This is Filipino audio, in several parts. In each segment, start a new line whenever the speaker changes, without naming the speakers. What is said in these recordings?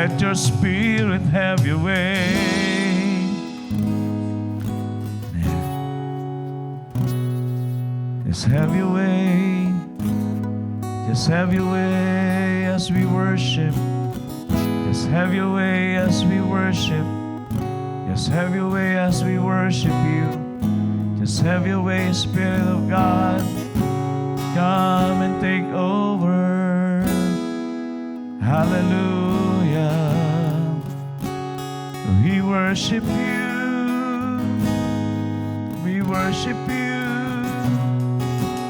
Let your Spirit have your way. Just have your way. Just have your way as we worship. Just have your way as we worship. Just have your way as we worship you. Just have your way, Spirit of God. Come and take over. Hallelujah. We worship you. We worship you.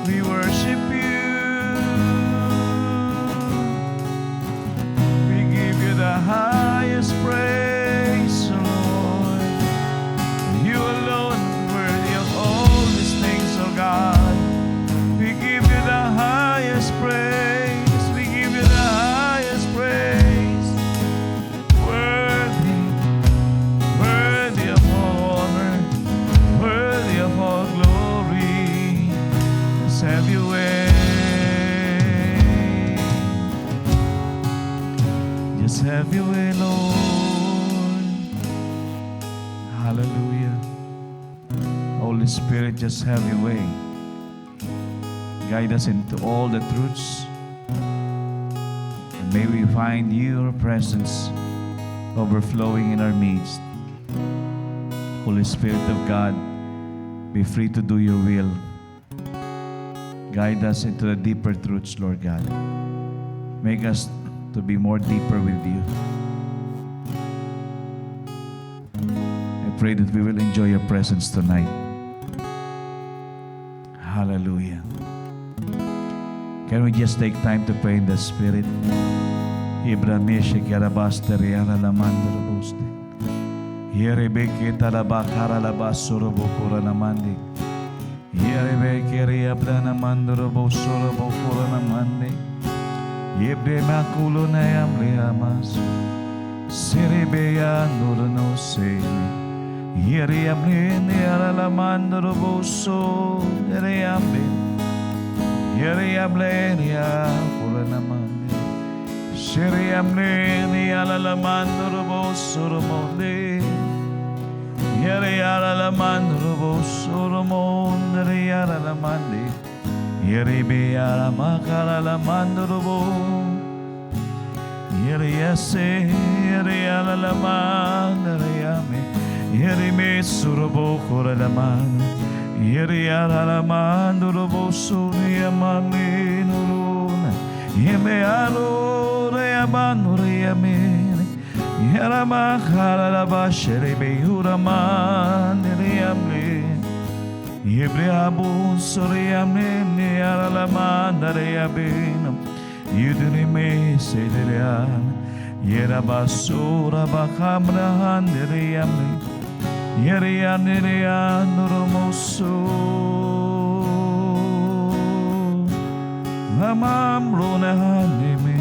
We worship you. We give you the highest praise, Lord. You alone worthy of all these things, oh God. We give you the highest praise. We give you the highest praise. Worthy, worthy of all honor, worthy of all glory. Just have your way. Just have your way, Lord. Hallelujah. Holy Spirit, just have your way. Guide us into all the truths. And may we find your presence overflowing in our midst. Holy Spirit of God, be free to do your will. Guide us into the deeper truths, Lord God. Make us to be more deeper with you. I pray that we will enjoy your presence tonight. Hallelujah. Can we just take time to pray in the Spirit? Ibramishe karabasteriana lamandrobuste. Yerebeke talabakara labasурабокура namande. Yerebeke riabrana mandrobosурабокура namande. Yebremakulo na yamleamas. Serebeya nurno sene. Yereamne aralamandroboso. Yereamne. Yereamlenia pula naman. Yereamlenia alalamandrobosurumone. Yerealalamandrobosurumone. Yerealalamande. Yerebealamakalalamandrobo. Yereyase. Yerealalamandreyame. Yereme surabokuralamand. Yeri alalamando bosuri amane nuruna yeme alo reamano reamene yera makhala la bashere be uraman reamne yebre abu suri amne alalamanda reabeno yudri me sedelean yera basura bakamra reamne Yerianiria nurumoso Amamruna hanime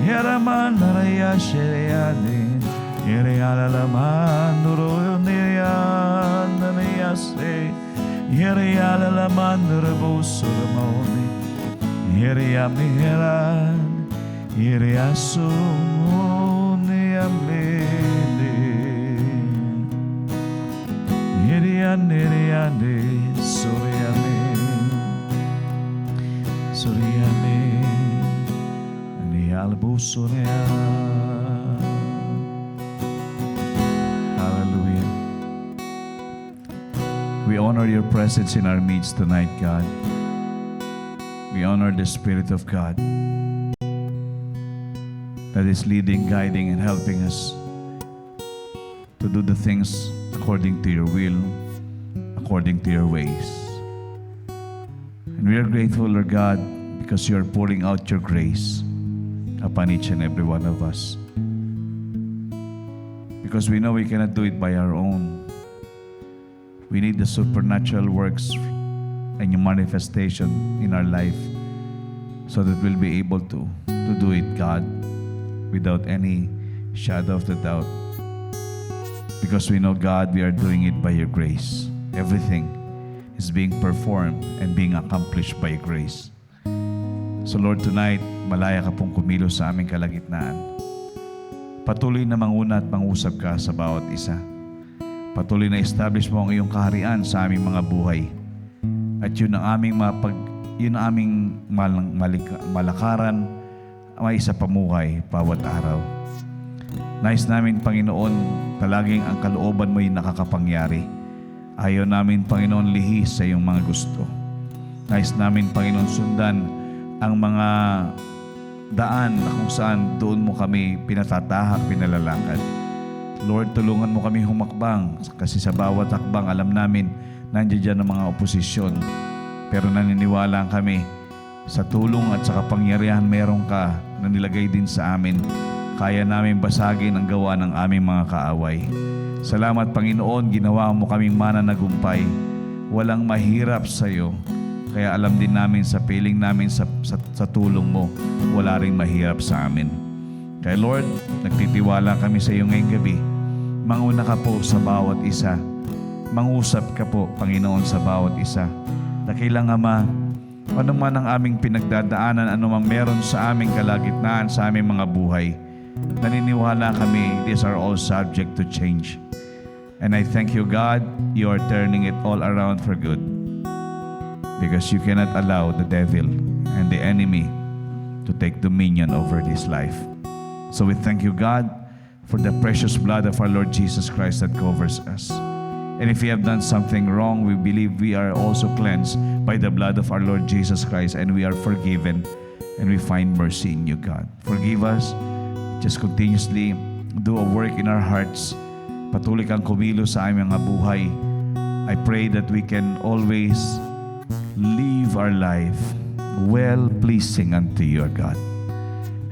Yeramanaraya sheriane Yerialalamanduro niriananiase Yerialalamandurabosuramone Yeriamiran Yeriasumone amlene Yeriane, Soriane, Nialbusorea. Hallelujah. We honor your presence in our midst tonight, God. We honor the Spirit of God that is leading, guiding, and helping us to do the things according to your will, according to your ways. And we are grateful, Lord God, because you are pouring out your grace upon each and every one of us. Because we know we cannot do it by our own. We need the supernatural works and your manifestation in our life so that we'll be able to do it, God, without any shadow of the doubt. Because we know, God, we are doing it by your grace. Everything is being performed and being accomplished by grace. So Lord, tonight, malaya ka pong kumilos sa aming kalagitnaan. Patuloy na manguna at mangusap ka sa bawat isa. Patuloy na establish mo ang iyong kaharian sa aming mga buhay. At yun ang aming malakaran ay sa pamuhay bawat araw. Nais namin, Panginoon, palaging ang kalooban mo'y nakakapangyari. Ayaw namin, Panginoon, lihis sa iyong mga gusto. Nais namin, Panginoon, sundan ang mga daan na kung saan doon mo kami pinatatahak, pinalalakad. Lord, tulungan mo kami humakbang kasi sa bawat hakbang alam namin nandiyan dyan ang mga oposisyon. Pero naniniwala kami sa tulong at sa kapangyarihan meron ka na nilagay din sa amin. Kaya namin basagin ang gawa ng aming mga kaaway. Salamat, Panginoon, ginawa mo kaming mananagumpay. Walang mahirap sa iyo. Kaya alam din namin sa piling namin sa tulong mo, wala ring mahirap sa amin. Kaya Lord, nagtitiwala kami sa iyo ngayong gabi. Manguna ka po sa bawat isa. Mangusap ka po, Panginoon, sa bawat isa. Dakilang Ama, ano man ang aming pinagdadaanan, ano man meron sa aming kalagitnaan, sa aming mga buhay, naniniwala kami, these are all subject to change. And I thank you, God, you are turning it all around for good. Because you cannot allow the devil and the enemy to take dominion over this life. So we thank you, God, for the precious blood of our Lord Jesus Christ that covers us. And if we have done something wrong, we believe we are also cleansed by the blood of our Lord Jesus Christ, and we are forgiven, and we find mercy in you, God. Forgive us. Just continuously do a work in our hearts. Patuloy kang kumilos sa aming mga buhay. I pray that we can always live our life well-pleasing unto you, God.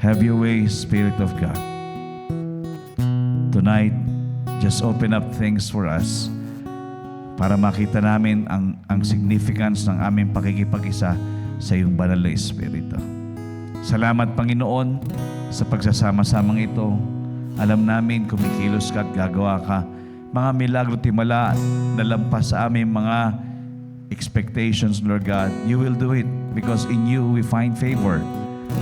Have your way, Spirit of God. Tonight, just open up things for us para makita namin ang significance ng aming pakikipag-isa sa iyong banal na Espiritu. Salamat, Panginoon, sa pagsasama-samang ito. Alam namin kumikilos ka at gagawa ka mga milagro timala na lampas sa aming mga expectations, Lord God. You will do it because in you we find favor.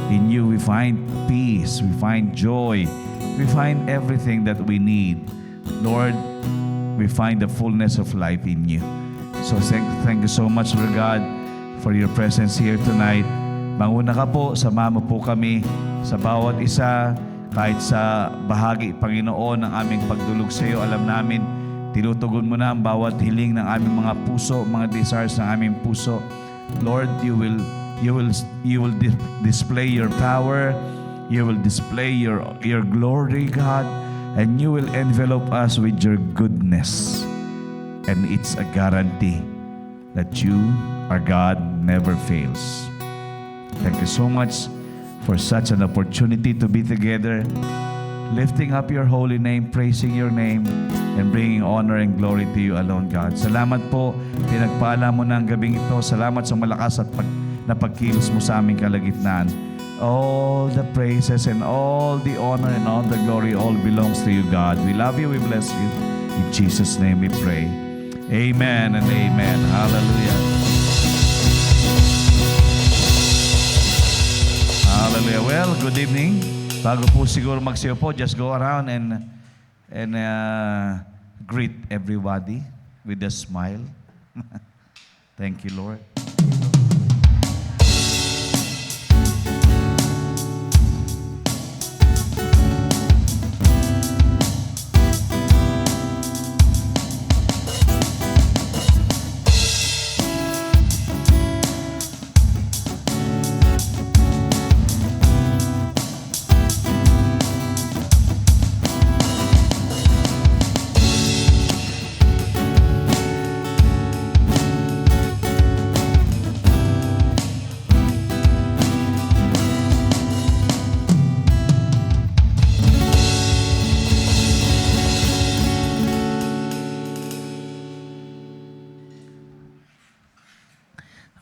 In you we find peace. We find joy. We find everything that we need. Lord, we find the fullness of life in you. So thank you so much, Lord God, for your presence here tonight. Manguna ka po, sama mo po kami sa bawat isa, kahit sa bahagi, Panginoon, ng aming pagdulog sa iyo. Alam namin, tinutugon mo na ang bawat hiling ng aming mga puso, mga desires ng aming puso. Lord, you will display your power. You will display your glory, God, and you will envelop us with your goodness. And it's a guarantee that you, our God, never fails. Thank you so much for such an opportunity to be together, lifting up your holy name, praising your name, and bringing honor and glory to you alone, God. Salamat po, pinagpala mo na ang gabing ito. Salamat sa malakas at napagkilos mo sa aming kalagitnaan. All the praises and all the honor and all the glory all belongs to you, God. We love you, we bless you. In Jesus' name we pray. Amen and amen. Hallelujah. Hallelujah. Well, good evening. Bago po siguro magsiyo po, just go around and greet everybody with a smile. Thank you, Lord.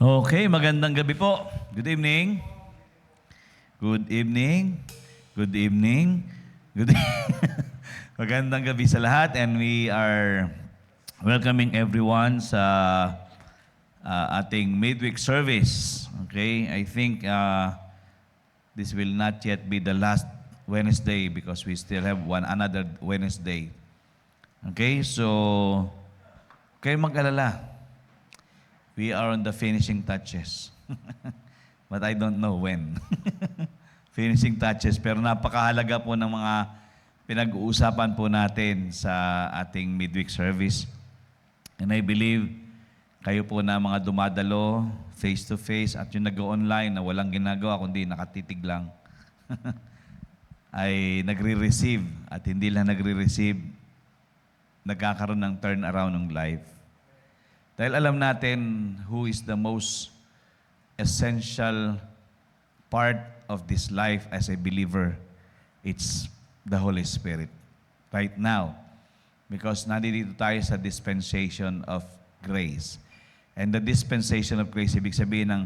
Okay, magandang gabi po. Good evening. Good evening. Good evening. Good Magandang gabi sa lahat, and we are welcoming everyone sa ating midweek service. Okay, I think this will not yet be the last Wednesday because we still have another Wednesday. Okay, so kayo mag-alala. We are on the finishing touches. But I don't know when. Finishing touches. Pero napakahalaga po ng mga pinag-uusapan po natin sa ating midweek service. And I believe kayo po na mga dumadalo face-to-face at yung nag-online na walang ginagawa kundi nakatitig lang ay nagre-receive at hindi lang nagre-receive, nagkakaroon ng turnaround ng life. Dahil alam natin who is the most essential part of this life as a believer. It's the Holy Spirit right now. Because nandito tayo sa dispensation of grace. And the dispensation of grace, ibig sabihin ng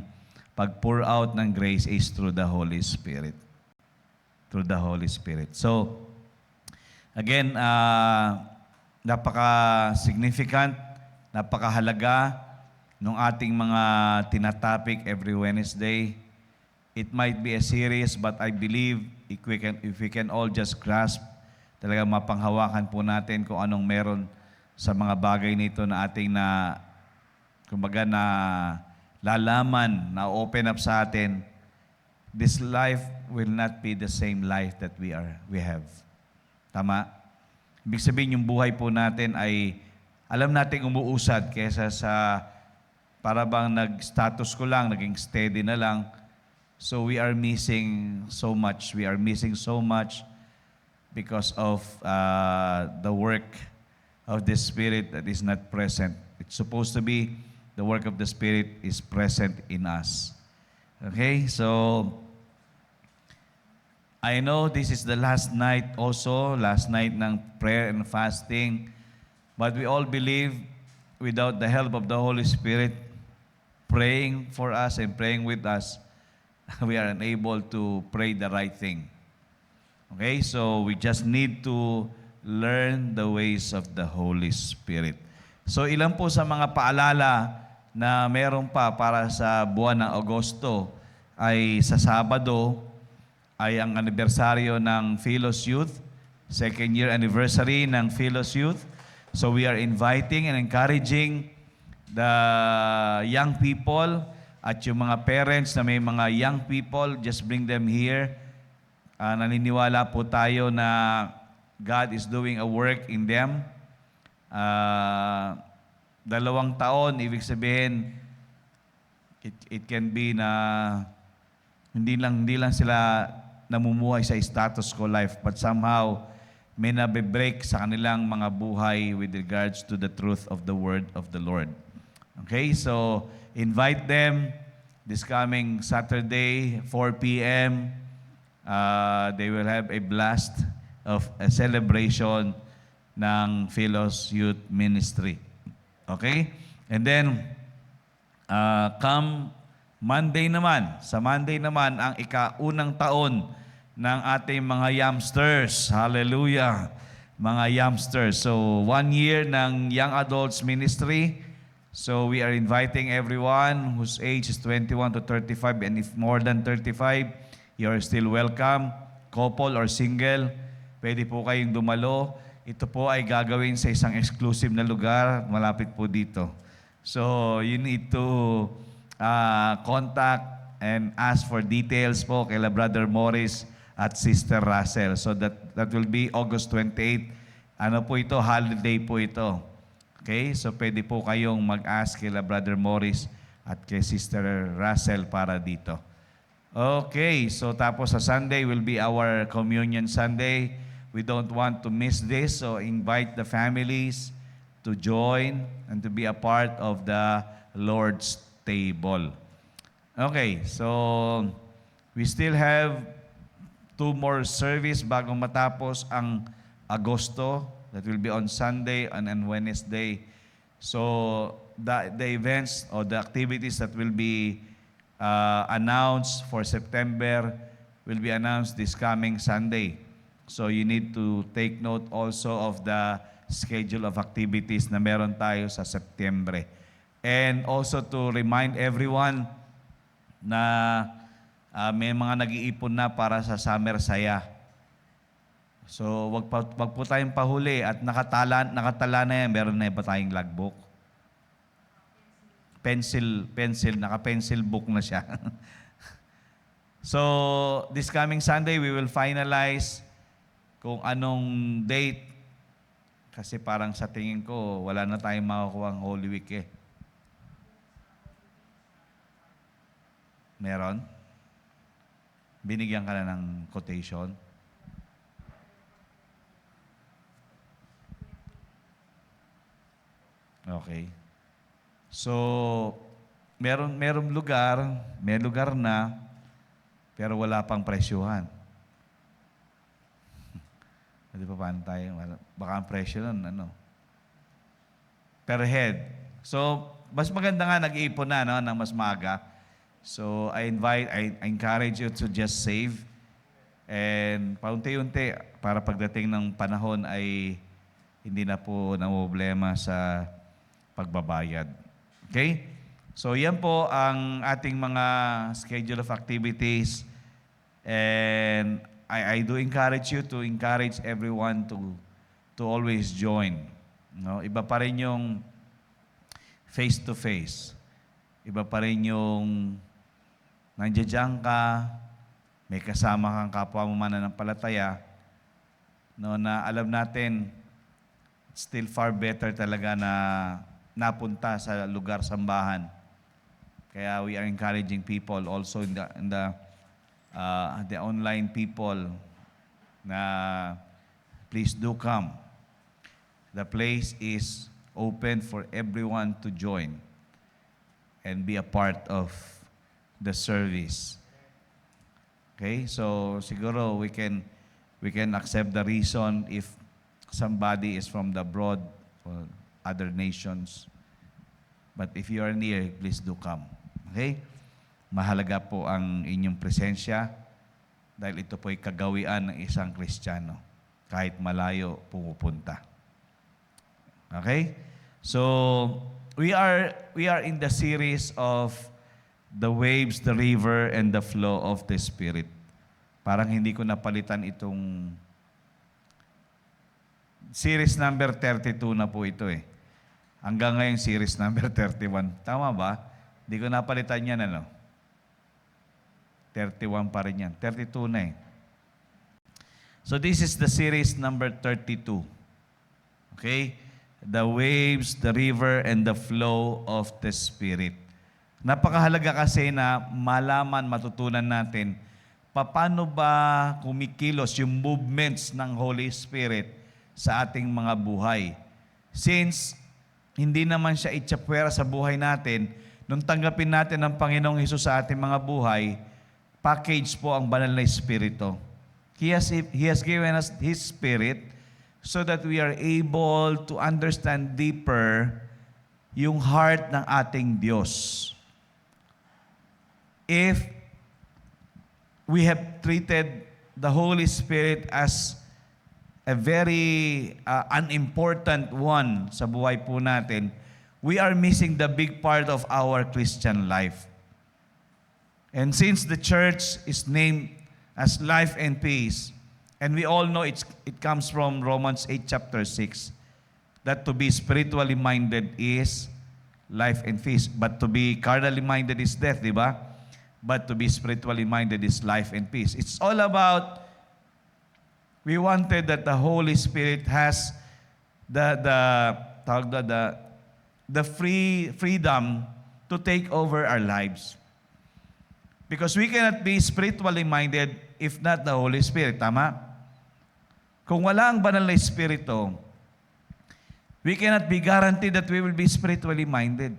pag-pour out ng grace is through the Holy Spirit. Through the Holy Spirit. So, again, napaka-significant, napakahalaga ng ating mga tinatopic every Wednesday. It might be a series, but I believe if we can all just grasp, talagang mapanghawakan po natin kung anong meron sa mga bagay nito na ating kumbaga na lalaman, na open up sa atin, this life will not be the same life that we have. Tama? Ibig sabihin yung buhay po natin ay alam natin umuusad kesa sa para bang nag-status ko lang, naging steady na lang. So we are missing so much. We are missing so much because of the work of the Spirit that is not present. It's supposed to be the work of the Spirit is present in us. Okay? So, I know this is the last night also, last night ng prayer and fasting. But we all believe without the help of the Holy Spirit praying for us and praying with us, we are unable to pray the right thing. Okay? So we just need to learn the ways of the Holy Spirit. So ilan po sa mga paalala na meron pa para sa buwan ng Agosto ay sa Sabado ay ang anibersaryo ng Philos Youth, second year anniversary ng Philos Youth. So we are inviting and encouraging the young people at yung mga parents na may mga young people, just bring them here. Naniniwala po tayo na God is doing a work in them. 2 taon, ibig sabihin, it can be na hindi lang sila namumuhay sa status quo life, but somehow may nabe-break sa kanilang mga buhay with regards to the truth of the word of the Lord. Okay, so invite them this coming Saturday, 4 p.m. They will have a blast of a celebration ng Philos Youth Ministry. Okay? And then, come Monday naman, sa Monday naman, ang ika-unang taon ng ating mga youngsters. Hallelujah! Mga youngsters. So, 1 year ng Young Adults Ministry. So, we are inviting everyone whose age is 21 to 35, and if more than 35, you are still welcome. Couple or single, pwede po kayong dumalo. Ito po ay gagawin sa isang exclusive na lugar, malapit po dito. So, you need to contact and ask for details po kay Brother Morris at Sister Russell. So, that will be August 28. Ano po ito? Holiday po ito. Okay? So, pwede po kayong mag-ask kay Brother Morris at kay Sister Russell para dito. Okay, so tapos sa Sunday will be our Communion Sunday. We don't want to miss this, so invite the families to join and to be a part of the Lord's table. Okay, so we still have 2 more service bago matapos ang Agosto. That will be on Sunday and on Wednesday. So the events or the activities that will be announced for September will be announced this coming Sunday. So you need to take note also of the schedule of activities na meron tayo sa September. And also to remind everyone na may mga nag-iipon na para sa Summer Saya. So, wag po tayong pahuli at nakatala na yan. Meron na ba tayong logbook? Pencil, naka-pencil book na siya. So, this coming Sunday, we will finalize kung anong date. Kasi parang sa tingin ko, wala na tayong makakuha ang Holy Week eh. Meron? Binigyan ka na ng quotation? Okay. So, merong lugar, may lugar na, pero wala pang presyuhan. Di ba paano tayo? Baka ang presyo nun, ano? Per head. So, mas maganda nga nag-iipon na, no, ng mas maaga. So, I encourage you to just save. And paunti-unti, para pagdating ng panahon ay hindi na po problema sa pagbabayad. Okay? So, yan po ang ating mga schedule of activities. And I do encourage you to encourage everyone to always join. No? Iba pa rin yung face-to-face. Iba pa rin yung nandiyan ka, may kasama kang kapwa mo mananampalataya, no, na alam natin, still far better talaga na napunta sa lugar sambahan. Kaya we are encouraging people also in the online people na please do come. The place is open for everyone to join and be a part of the service. Okay? So siguro we can accept the reason if somebody is from the abroad or other nations. But if you are near, please do come. Okay? Mahalaga po ang inyong presensya dahil ito po ay kagawian ng isang Kristiyano kahit malayo pumupunta. Okay? So, we are in the series of the waves, the river, and the flow of the Spirit. Parang hindi ko napalitan itong series number 32 na po ito eh. Hanggang ngayon series number 31. Tama ba? Hindi ko napalitan yan, ano? 31 pa rin yan. 32 na eh. So this is the series number 32. Okay? The waves, the river, and the flow of the Spirit. Napakahalaga kasi na malaman, matutunan natin paano ba kumikilos yung movements ng Holy Spirit sa ating mga buhay. Since hindi naman siya itsapwera sa buhay natin, nung tanggapin natin ang Panginoong Hesus sa ating mga buhay, package po ang banal na Espiritu. He has given us His Spirit so that we are able to understand deeper yung heart ng ating Diyos. If we have treated the Holy Spirit as a very unimportant one sa buhay po natin, we are missing the big part of our Christian life. And since the church is named as Life and Peace, and we all know it comes from Romans 8 chapter 6, that to be spiritually minded is life and peace. But to be carnally minded is death, di ba? But to be spiritually minded is life and peace. It's all about, we wanted that the Holy Spirit has the freedom to take over our lives. Because we cannot be spiritually minded if not the Holy Spirit. Tama? Kung wala ang banal na Espiritu, we cannot be guaranteed that we will be spiritually minded.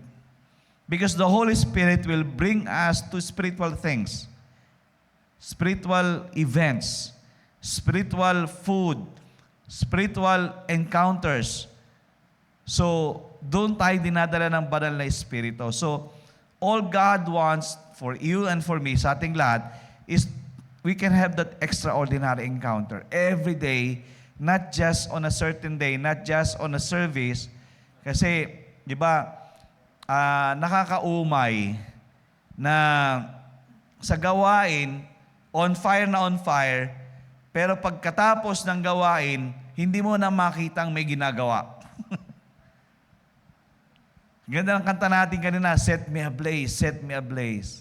Because the Holy Spirit will bring us to spiritual things, spiritual events, spiritual food, spiritual encounters. So, doon tayo dinadala ng banal na Espiritu. So, all God wants for you and for me, sa ating lahat, is we can have that extraordinary encounter every day, not just on a certain day, not just on a service. Kasi, di ba, nakakaumay na sa gawain, on fire, Pero pagkatapos ng gawain, hindi mo na makitang may ginagawa. Ganda ng kanta natin kanina, set me ablaze, set me ablaze.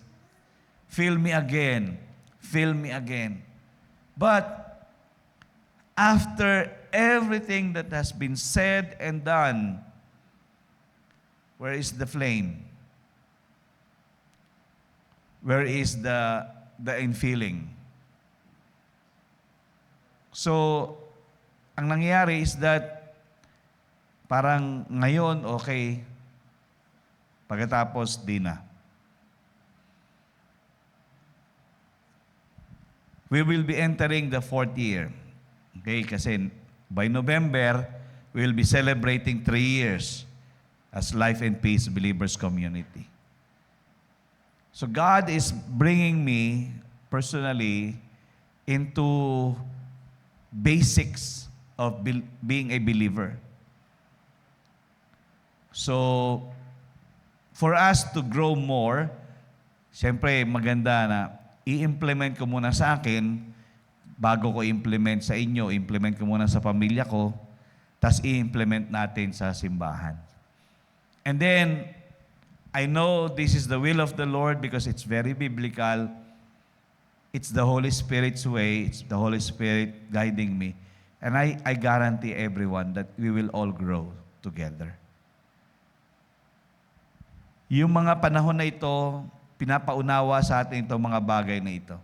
Fill me again, fill me again. But after everything that has been said and done, where is the flame? Where is the infilling? So, ang nangyayari is that parang ngayon, okay, pagkatapos, di na. We will be entering the 4th year. Okay, kasi by November, we will be celebrating 3 years as Life and Peace Believers Community. So God is bringing me personally into basics of being a believer. So, for us to grow more, siyempre maganda na i-implement ko muna sa akin, bago ko i-implement sa inyo, implement ko muna sa pamilya ko, tas i-implement natin sa simbahan. And then, I know this is the will of the Lord because it's very biblical. It's the Holy Spirit's way. It's the Holy Spirit guiding me. And I guarantee everyone that we will all grow together. Yung mga panahon na ito, pinapaunawa sa atin itong mga bagay na ito.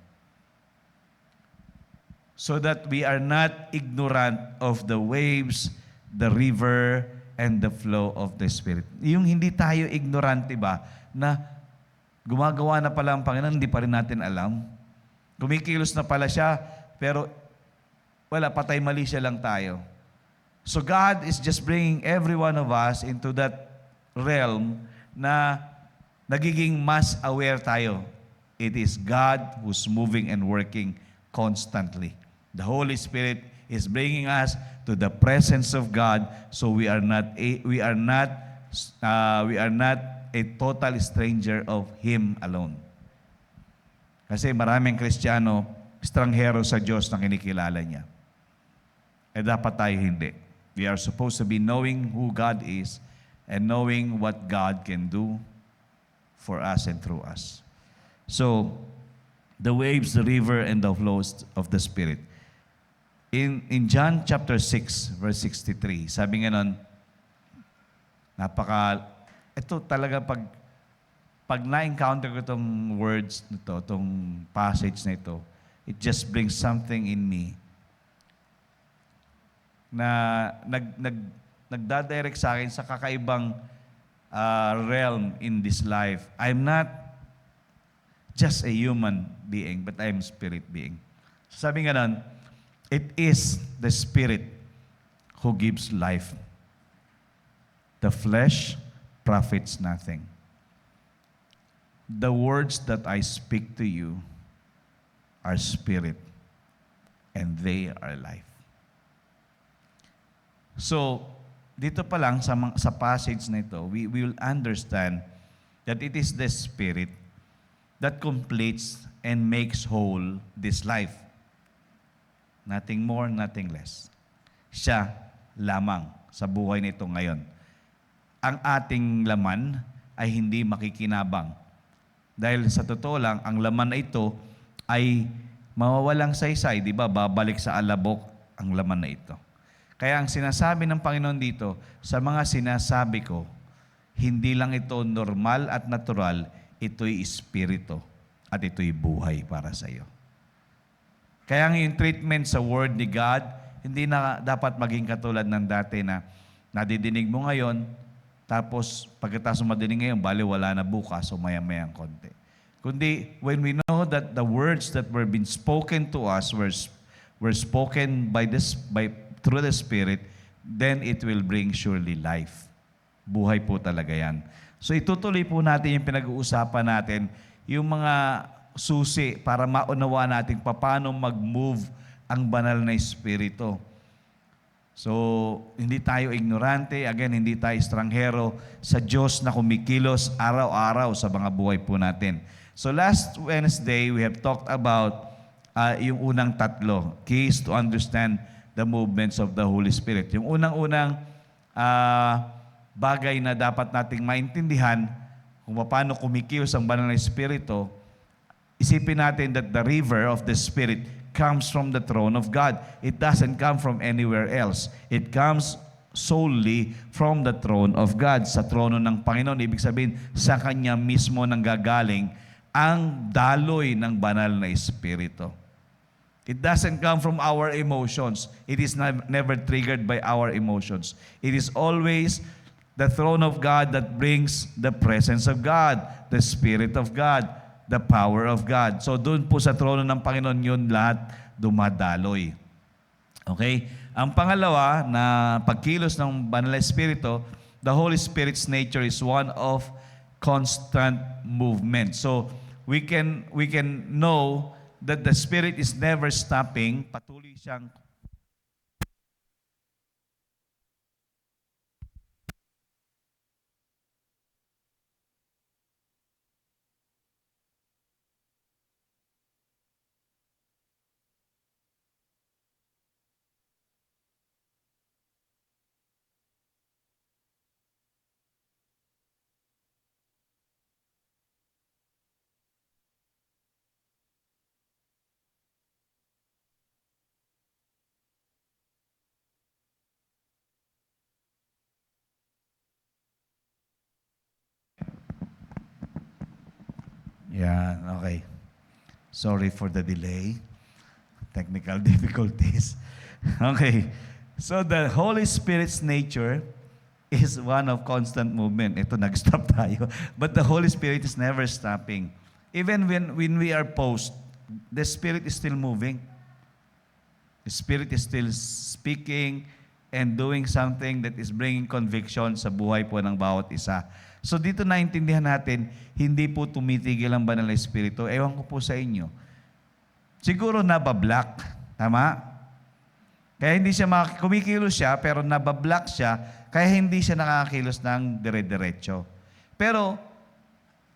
So that we are not ignorant of the waves, the river, and the flow of the Spirit. Yung hindi tayo ignorante ba, na gumagawa na pala ang Panginoon, hindi pa rin natin alam. Kumikilos na pala siya, pero wala, patay-mali siya lang tayo. So God is just bringing every one of us into that realm na nagiging mas aware tayo. It is God who's moving and working constantly. The Holy Spirit is bringing us to the presence of God, so we are not a total stranger of Him alone. Kasi maraming Kristiyano, estranghero sa Diyos na kinikilala niya. Eh dapat tayo hindi. We are supposed to be knowing who God is and knowing what God can do for us and through us. So, the waves, the river, and the flows of the Spirit. In John chapter 6, verse 63, sabi nga nun, ito talaga pag na-encounter ko itong words nito, itong passage na ito, it just brings something in me na nagdadirect sa akin sa kakaibang realm in this life. I'm not just a human being, but I'm a spirit being. Sabi nga nun, it is the Spirit who gives life. The flesh profits nothing. The words that I speak to you are spirit, and they are life. So, dito pa lang sa passage na ito, we will understand that it is the Spirit that completes and makes whole this life. Nothing more, nothing less. Siya lamang sa buhay nito ngayon. Ang ating laman ay hindi makikinabang. Dahil sa totoo lang, ang laman na ito ay mawawalang saysay, di ba? Babalik sa alabok ang laman na ito. Kaya ang sinasabi ng Panginoon dito, sa mga sinasabi ko, hindi lang ito normal at natural, ito'y espiritu at ito'y buhay para sa iyo. Kaya yung treatment sa Word ni God, hindi na dapat maging katulad ng dati na nadidinig mo ngayon, tapos pagkatapos madinig ngayon, bali wala na bukas o maya-mayang konti. Kundi, when we know that the words that were being spoken to us were spoken through the Spirit, then it will bring surely life. Buhay po talaga yan. So itutuloy po natin yung pinag-uusapan natin, yung mga susi para maunawa natin paano mag-move ang banal na Espiritu. So, hindi tayo ignorante, again, hindi tayo estranghero sa Diyos na kumikilos araw-araw sa mga buhay po natin. So last Wednesday, we have talked about yung unang tatlo. Keys to understand the movements of the Holy Spirit. Yung unang-unang bagay na dapat nating maintindihan kung paano kumikilos ang banal na Espiritu, isipin natin that the river of the Spirit comes from the throne of God. It doesn't come from anywhere else. It comes solely from the throne of God. Sa trono ng Panginoon, ibig sabihin, sa Kanya mismo nanggagaling ang daloy ng banal na Espiritu. It doesn't come from our emotions. It is never triggered by our emotions. It is always the throne of God that brings the presence of God, the Spirit of God, the power of God. So doon po sa trono ng Panginoon yun lahat dumadaloy. Okay? Ang pangalawa na pagkilos ng banal na Espiritu, the Holy Spirit's nature is one of constant movement. So we can know that the Spirit is never stopping, patuloy siyang Yan, okay. Sorry for the delay. Technical difficulties. Okay. So the Holy Spirit's nature is one of constant movement. Ito, nag-stop tayo. But the Holy Spirit is never stopping. Even when we are post, the Spirit is still moving. The Spirit is still speaking and doing something that is bringing conviction sa buhay po ng bawat isa. So dito naintindihan natin, hindi po tumitigil ang banal na Espiritu. Ewan ko po sa inyo. Siguro nabablock. Tama? Kaya hindi siya kumikilos siya, pero nabablock siya, kaya hindi siya nakakakilos ng dire-diretso. Pero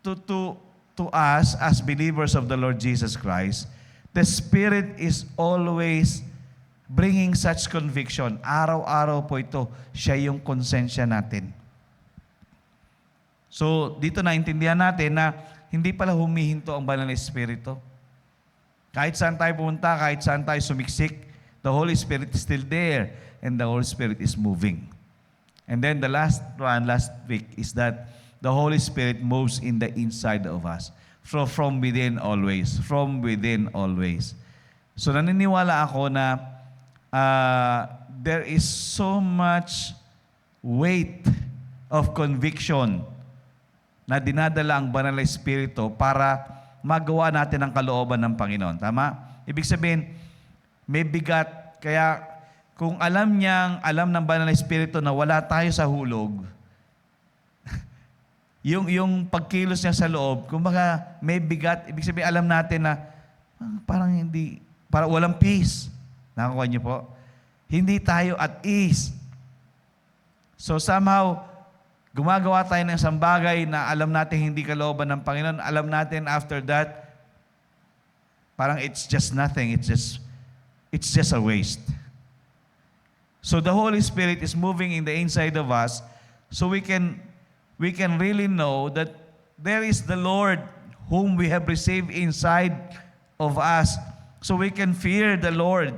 to us, as believers of the Lord Jesus Christ, the Spirit is always bringing such conviction. Araw-araw po ito, siya yung konsensya natin. So, dito naintindihan natin na hindi pala humihinto ang banal na Espiritu. Kahit saan tayo pumunta, kahit saan tayo sumiksik, the Holy Spirit is still there and the Holy Spirit is moving. And then the last week, is that the Holy Spirit moves in the inside of us. From within always. From within always. So, naniniwala ako na there is so much weight of conviction na dinadala ang banal na Espiritu para magawa natin ang kalooban ng Panginoon. Tama? Ibig sabihin, may bigat. Kaya kung alam ng banal na Espiritu na wala tayo sa hulog, yung pagkilos niya sa loob, kumbaga may bigat. Ibig sabihin, alam natin na parang walang peace. Nakakuha niyo po? Hindi tayo at ease. So somehow, gumagawa tayo ng isang bagay na alam natin hindi kalooban ng Panginoon. Alam natin after that, parang it's just nothing. It's just a waste. So the Holy Spirit is moving in the inside of us so we can really know that there is the Lord whom we have received inside of us. So we can fear the Lord.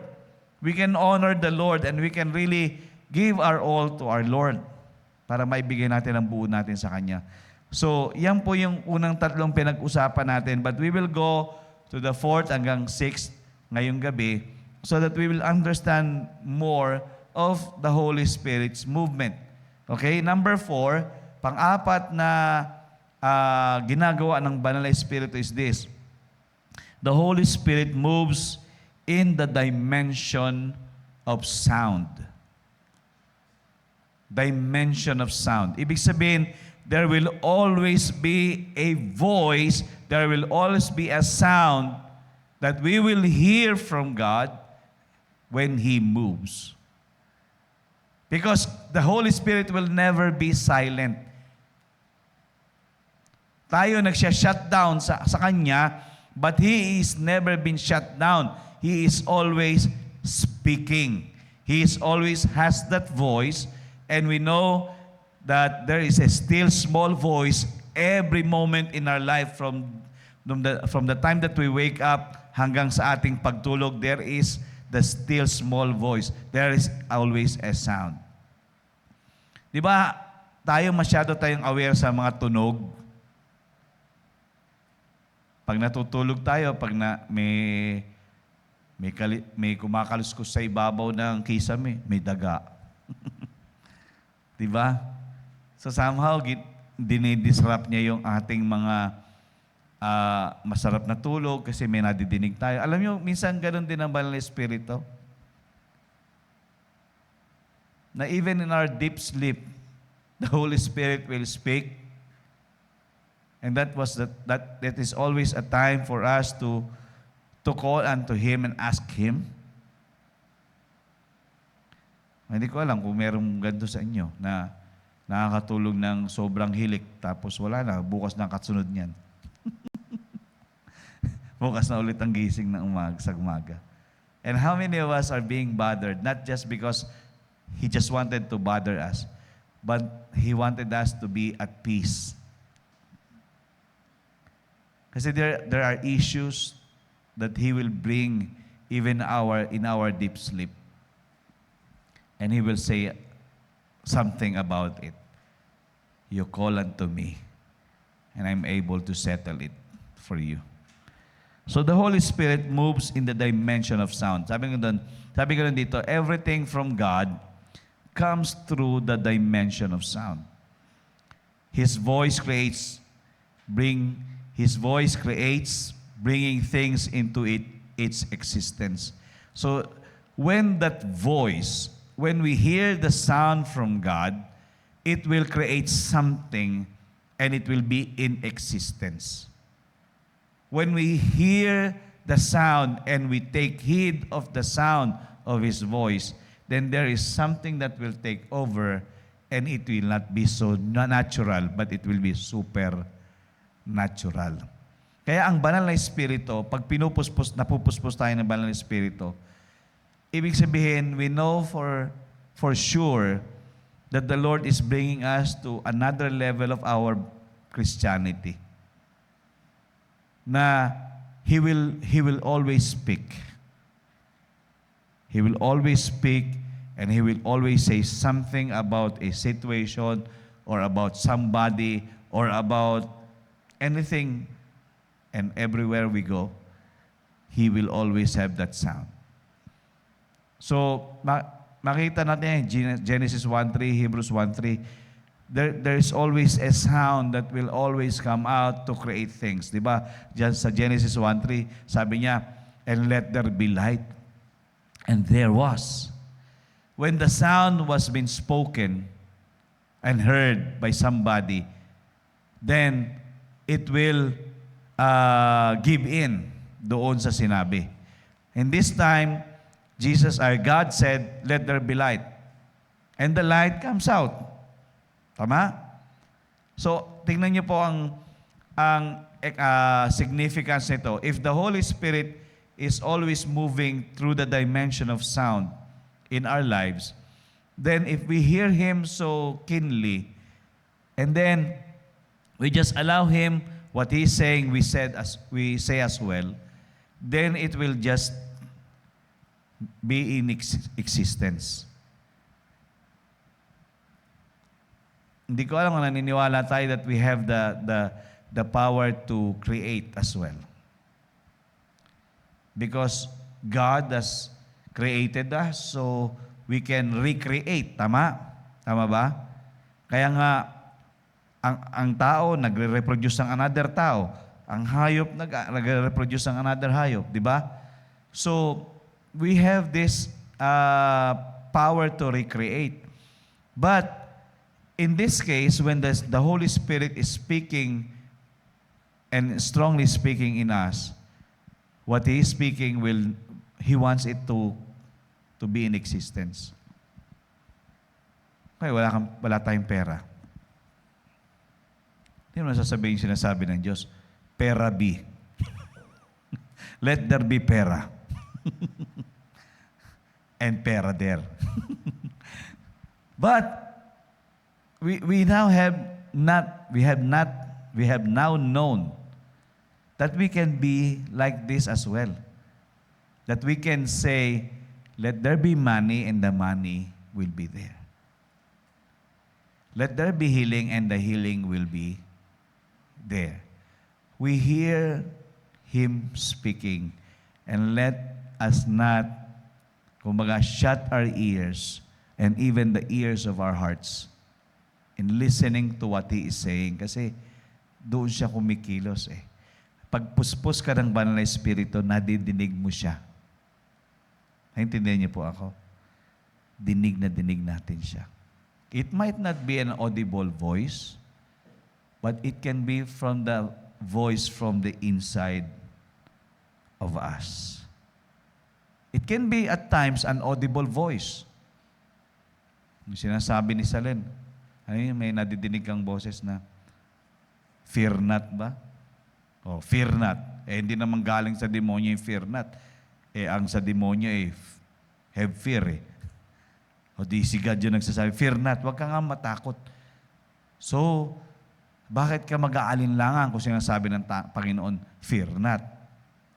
We can honor the Lord and we can really give our all to our Lord para maibigay natin ang buo natin sa Kanya. So, yan po yung unang tatlong pinag-usapan natin. But we will go to the 4th hanggang 6th ngayong gabi so that we will understand more of the Holy Spirit's movement. Okay? Number 4, pang-apat na ginagawa ng Banal na Espiritu is this. The Holy Spirit moves in the dimension of sound. Dimension of sound. Ibig sabihin, there will always be a voice, there will always be a sound that we will hear from God when He moves. Because the Holy Spirit will never be silent. Tayo nagsya-shut down sa Kanya, But He is never been shut down. He is always speaking. He is always has that voice, and we know that there is a still small voice every moment in our life from the time that we wake up hanggang sa ating pagtulog. There is the still small voice. There is always a sound. Di ba, masyado tayong aware sa mga tunog. Pag natutulog tayo, pag may kumakaluskos sa ibabaw ng kisame, may daga. Di ba? So somehow, dinidisrupt niya yung ating mga masarap na tulog kasi may nadidinig tayo. Alam niyo, minsan ganun din ang Banal na Espiritu. Na even in our deep sleep, the Holy Spirit will speak. And that is always a time for us to call unto Him and ask Him. Hindi ko alam kung merong ganito sa inyo na nakakatulog ng sobrang hilik tapos wala na, bukas na katsunod niyan. Bukas na ulit ang gising ng sa umaga. And how many of us are being bothered, not just because He just wanted to bother us, but He wanted us to be at peace. Kasi there are issues that He will bring even in our deep sleep. And He will say something about it. You call unto me, and I'm able to settle it for you. So the Holy Spirit moves in the dimension of sound. Sabi ko doon dito, everything from God comes through the dimension of sound. His voice creates, bringing things into its existence. So, when we hear the sound from God, it will create something and it will be in existence. When we hear the sound and we take heed of the sound of His voice, then there is something that will take over, and it will not be so natural, but it will be supernatural. Kaya ang Banal na Espiritu, pag napupuspos tayo ng Banal na Espiritu, ibig sabihin, we know for sure that the Lord is bringing us to another level of our Christianity. Na He will always speak. He will always speak, and He will always say something about a situation or about somebody or about anything. And everywhere we go, He will always have that sound. So, makita natin Genesis 1:3, Hebrews 1:3, there is always a sound that will always come out to create things. Diba? Diyan sa Genesis 1:3, sabi niya, and let there be light. And there was. When the sound was being spoken and heard by somebody, then it will give in doon sa sinabi. And this time, God said, let there be light. And the light comes out. Tama? So, tingnan niyo po ang significance nito. If the Holy Spirit is always moving through the dimension of sound in our lives, then if we hear Him so keenly, and then we just allow Him what He's saying, we say as well, then it will just be in existence. Hindi ko alam kung naniniwala tayo that we have the power to create as well. Because God has created us, so we can recreate. Tama? Tama ba? Kaya nga, ang tao nagre-reproduce ng another tao. Ang hayop nagre-reproduce ng another hayop. Di ba? So, we have this power to recreate. But, in this case, when the Holy Spirit is speaking and strongly speaking in us, what He is speaking He wants it to be in existence. Kaya wala tayong pera. Hindi mo sasabihin sinasabi ng Diyos, pera be. Let there be pera. And pera there. But we now we have now known that we can be like this as well. That we can say, let there be money, and the money will be there. Let there be healing, and the healing will be there. We hear Him speaking, and let us not, kumbaga, shut our ears and even the ears of our hearts in listening to what He is saying. Kasi doon siya kumikilos eh. Pag puspos ka ng banal na Espiritu, nadidinig mo siya. Naintindihan niyo po ako? Dinig na dinig natin siya. It might not be an audible voice, but it can be from the voice from the inside of us. It can be at times an audible voice. Yung sinasabi ni Salen, may nadidinig kang boses na, fear not ba? Oh, fear not. Eh, hindi naman galing sa demonyo yung fear not. Eh, ang sa demonyo have fear eh. O di si God yung nagsasabi, fear not, huwag ka nga matakot. So, bakit ka mag-aalinlangan kung sinasabi ng Panginoon, fear not?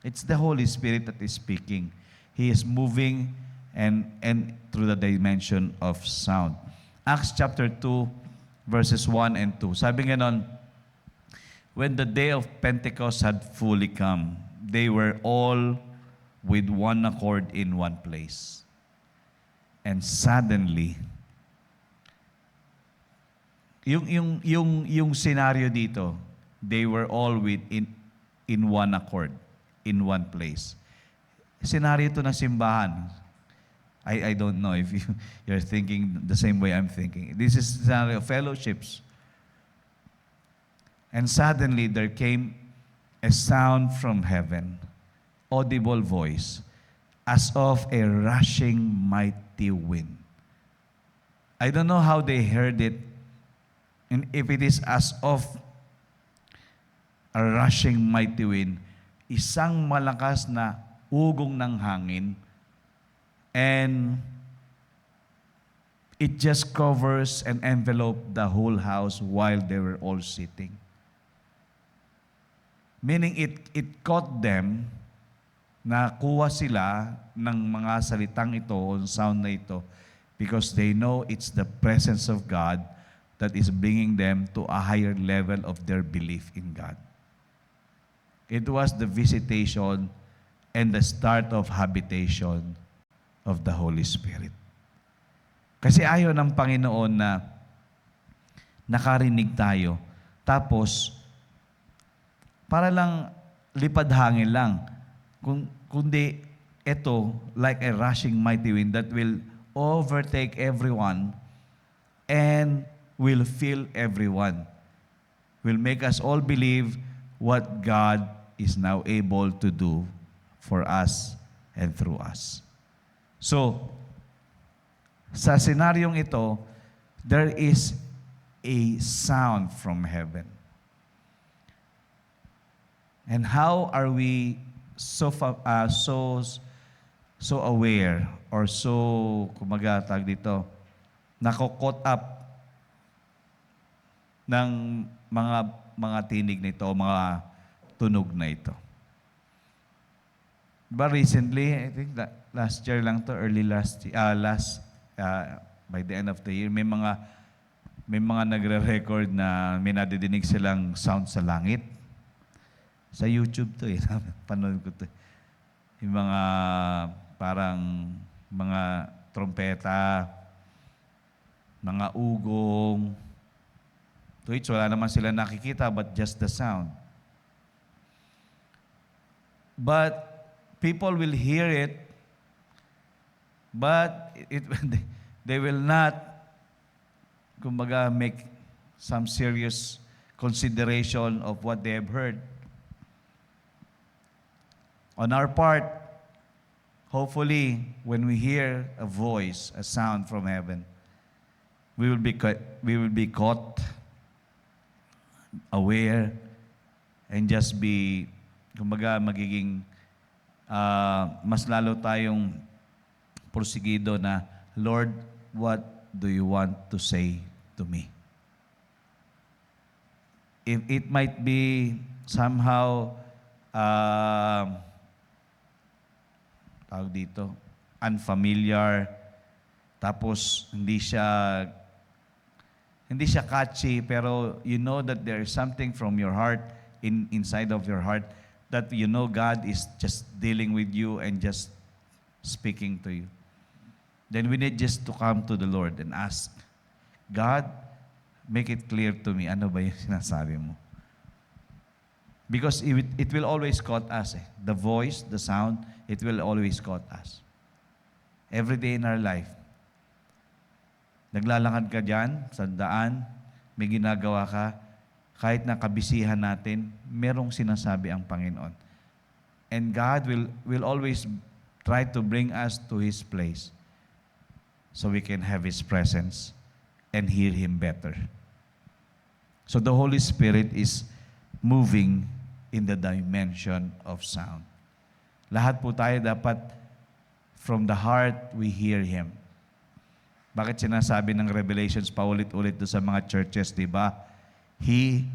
It's the Holy Spirit that is speaking. He is moving and through the dimension of sound. Acts chapter 2, verses 1 and 2. Sabi nga nun, when the day of Pentecost had fully come, they were all with one accord in one place. And suddenly, yung scenario dito, they were all in one accord, in one place. Scenario to na simbahan. I don't know if you're thinking the same way I'm thinking. This is the scenario of fellowships. And suddenly there came a sound from heaven, audible voice, as of a rushing mighty wind. I don't know how they heard it, and if it is as of a rushing mighty wind, isang malakas na ugong ng hangin, and it just covers and enveloped the whole house while they were all sitting. Meaning it caught them, nakuha sila ng mga salitang ito, o sound na ito, because they know it's the presence of God that is bringing them to a higher level of their belief in God. It was the visitation and the start of habitation of the Holy Spirit. Kasi ayaw ng Panginoon na nakarinig tayo, tapos para lang lipad hangin lang, kundi ito, like a rushing mighty wind that will overtake everyone and will fill everyone. Will make us all believe what God is now able to do for us and through us. So, sa senaryong ito, there is a sound from heaven. And how are we so aware or so, kumaga tag dito, nako-caught up ng mga tinig nito, mga tunog na ito? But recently, I think that last year lang to, by the end of the year, may mga nagre-record na may nadidinig silang sound sa langit. Sa YouTube to eh. Panood ko to. Yung mga parang mga trompeta, mga ugong. To which wala naman sila nakikita but just the sound. But people will hear it, but they will not, kumbaga, make some serious consideration of what they have heard. On our part, hopefully, when we hear a voice, a sound from heaven, we will be caught, aware, and just be, kumbaga, magiging mas lalo tayong porsigido na, Lord, what do you want to say to me? If it might be somehow, tawag dito, unfamiliar, tapos hindi siya catchy, pero you know that there is something from your heart, inside of your heart, that you know God is just dealing with you and just speaking to you. Then we need just to come to the Lord and ask, God, make it clear to me, ano ba yung sinasabi mo? Because it will always caught us. The voice, the sound, it will always caught us. Every day in our life. Naglalakad ka dyan, sa daan, may ginagawa ka, kahit nakabisihan natin, merong sinasabi ang Panginoon. And God will always try to bring us to His place so we can have His presence and hear Him better. So the Holy Spirit is moving in the dimension of sound. Lahat po tayo dapat, from the heart, we hear Him. Bakit sinasabi ng Revelations paulit-ulit doon sa mga churches, di ba? He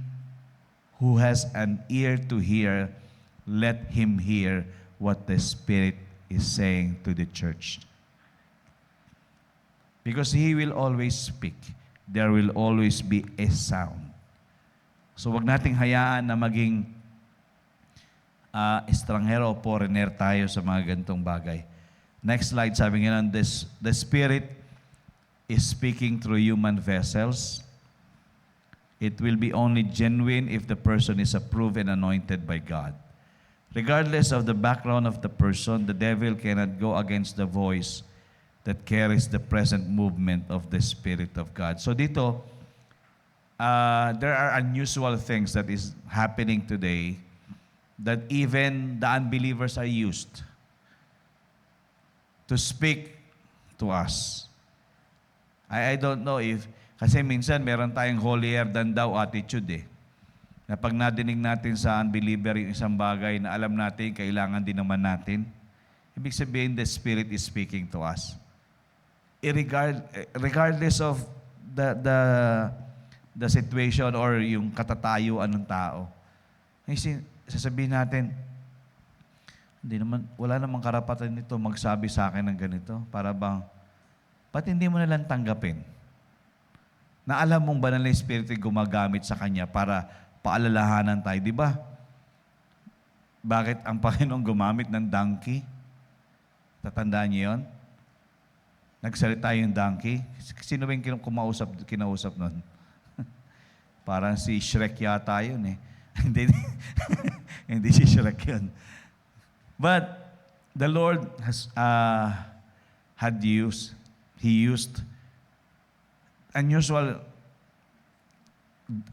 who has an ear to hear, let him hear what the Spirit is saying to the church. Because He will always speak. There will always be a sound. So wag nating hayaan na maging estranghero o foreigner tayo sa mga ganitong bagay. Next slide, sabi nga lang, the Spirit is speaking through human vessels. It will be only genuine if the person is approved and anointed by God. Regardless of the background of the person, the devil cannot go against the voice that carries the present movement of the Spirit of God. So dito, there are unusual things that is happening today that even the unbelievers are used to speak to us. I don't know if, kasi minsan meron tayong holier than thou attitude na pag nadinig natin sa unbeliever yung isang bagay na alam natin, kailangan din naman natin, ibig sabihin the Spirit is speaking to us. Regardless of the situation or yung katatayuan ng tao. Sasabihin natin, wala namang karapatan nito magsabi sa akin ng ganito. Para bang, ba't hindi mo nalang tanggapin? Na alam mong banal na Espiritu gumagamit sa kanya para paalalahanan tayo, di ba? Bakit ang Panginoon gumamit ng donkey? Tatandaan niyo yun? Nagsalita yung donkey. Sino ba yung kinausap nun? Parang si Shrek yata yun eh. Hindi si Shrek yun. But the Lord has He used unusual,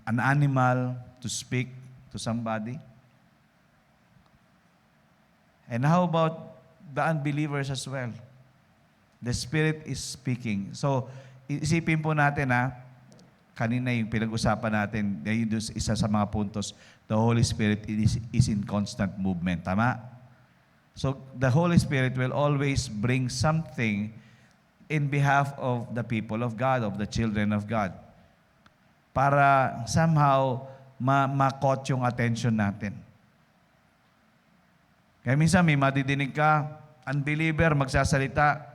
an animal to speak to somebody. And how about the unbelievers as well? The Spirit is speaking. So, isipin po natin kanina yung pinag-usapan natin, isa sa mga puntos, the Holy Spirit is in constant movement. Tama? So, the Holy Spirit will always bring something in behalf of the people of God, of the children of God. Para somehow, ma-caught yung attention natin. Kaya minsan may madidinig ka, unbeliever, magsasalita.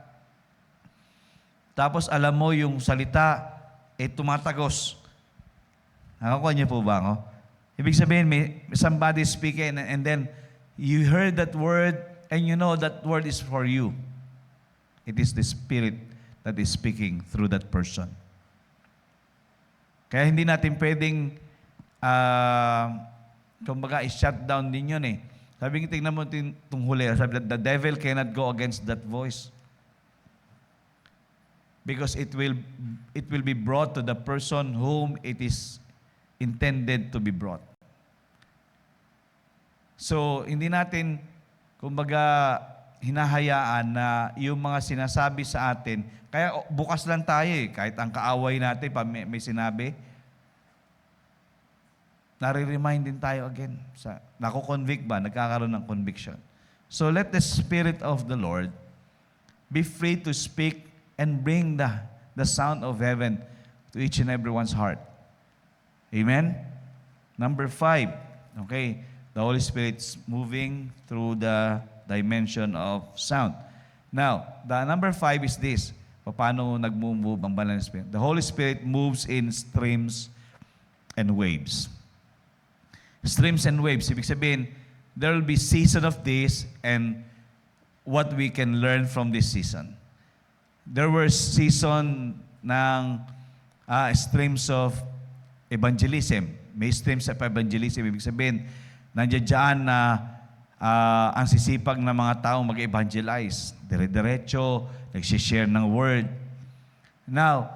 Tapos alam mo yung salita, tumatagos. Nakakuha niyo po ba ako? Ibig sabihin, may somebody speaking and then you heard that word and you know that word is for you. It is the Spirit that is speaking through that person. Kaya hindi natin pwedeng, kumbaga, i-shut down din yun eh. Sabi nga, tingnan mo itong huli. Sabi, the devil cannot go against that voice. Because it will be brought to the person whom it is intended to be brought. So, hindi natin, kumbaga, hinahayaan na yung mga sinasabi sa atin, kaya bukas lang tayo kahit ang kaaway natin, may sinabi, nare-remind din tayo again. Nako-convict ba? Nagkakaroon ng conviction. So let the Spirit of the Lord be free to speak and bring the sound of heaven to each and everyone's heart. Amen? Number 5, okay, the Holy Spirit's moving through the dimension of sound. Now, the number 5 is this. Paano nag-move ang Banal na Spirit? The Holy Spirit moves in streams and waves. Streams and waves. Ibig sabihin, there will be season of this and what we can learn from this season. There were season ng streams of evangelism. May streams of evangelism. Ibig sabihin, nandiyan dyan na ang sisipag ng mga tao mag-evangelize. Dire-diretso, nagsishare ng word. Now,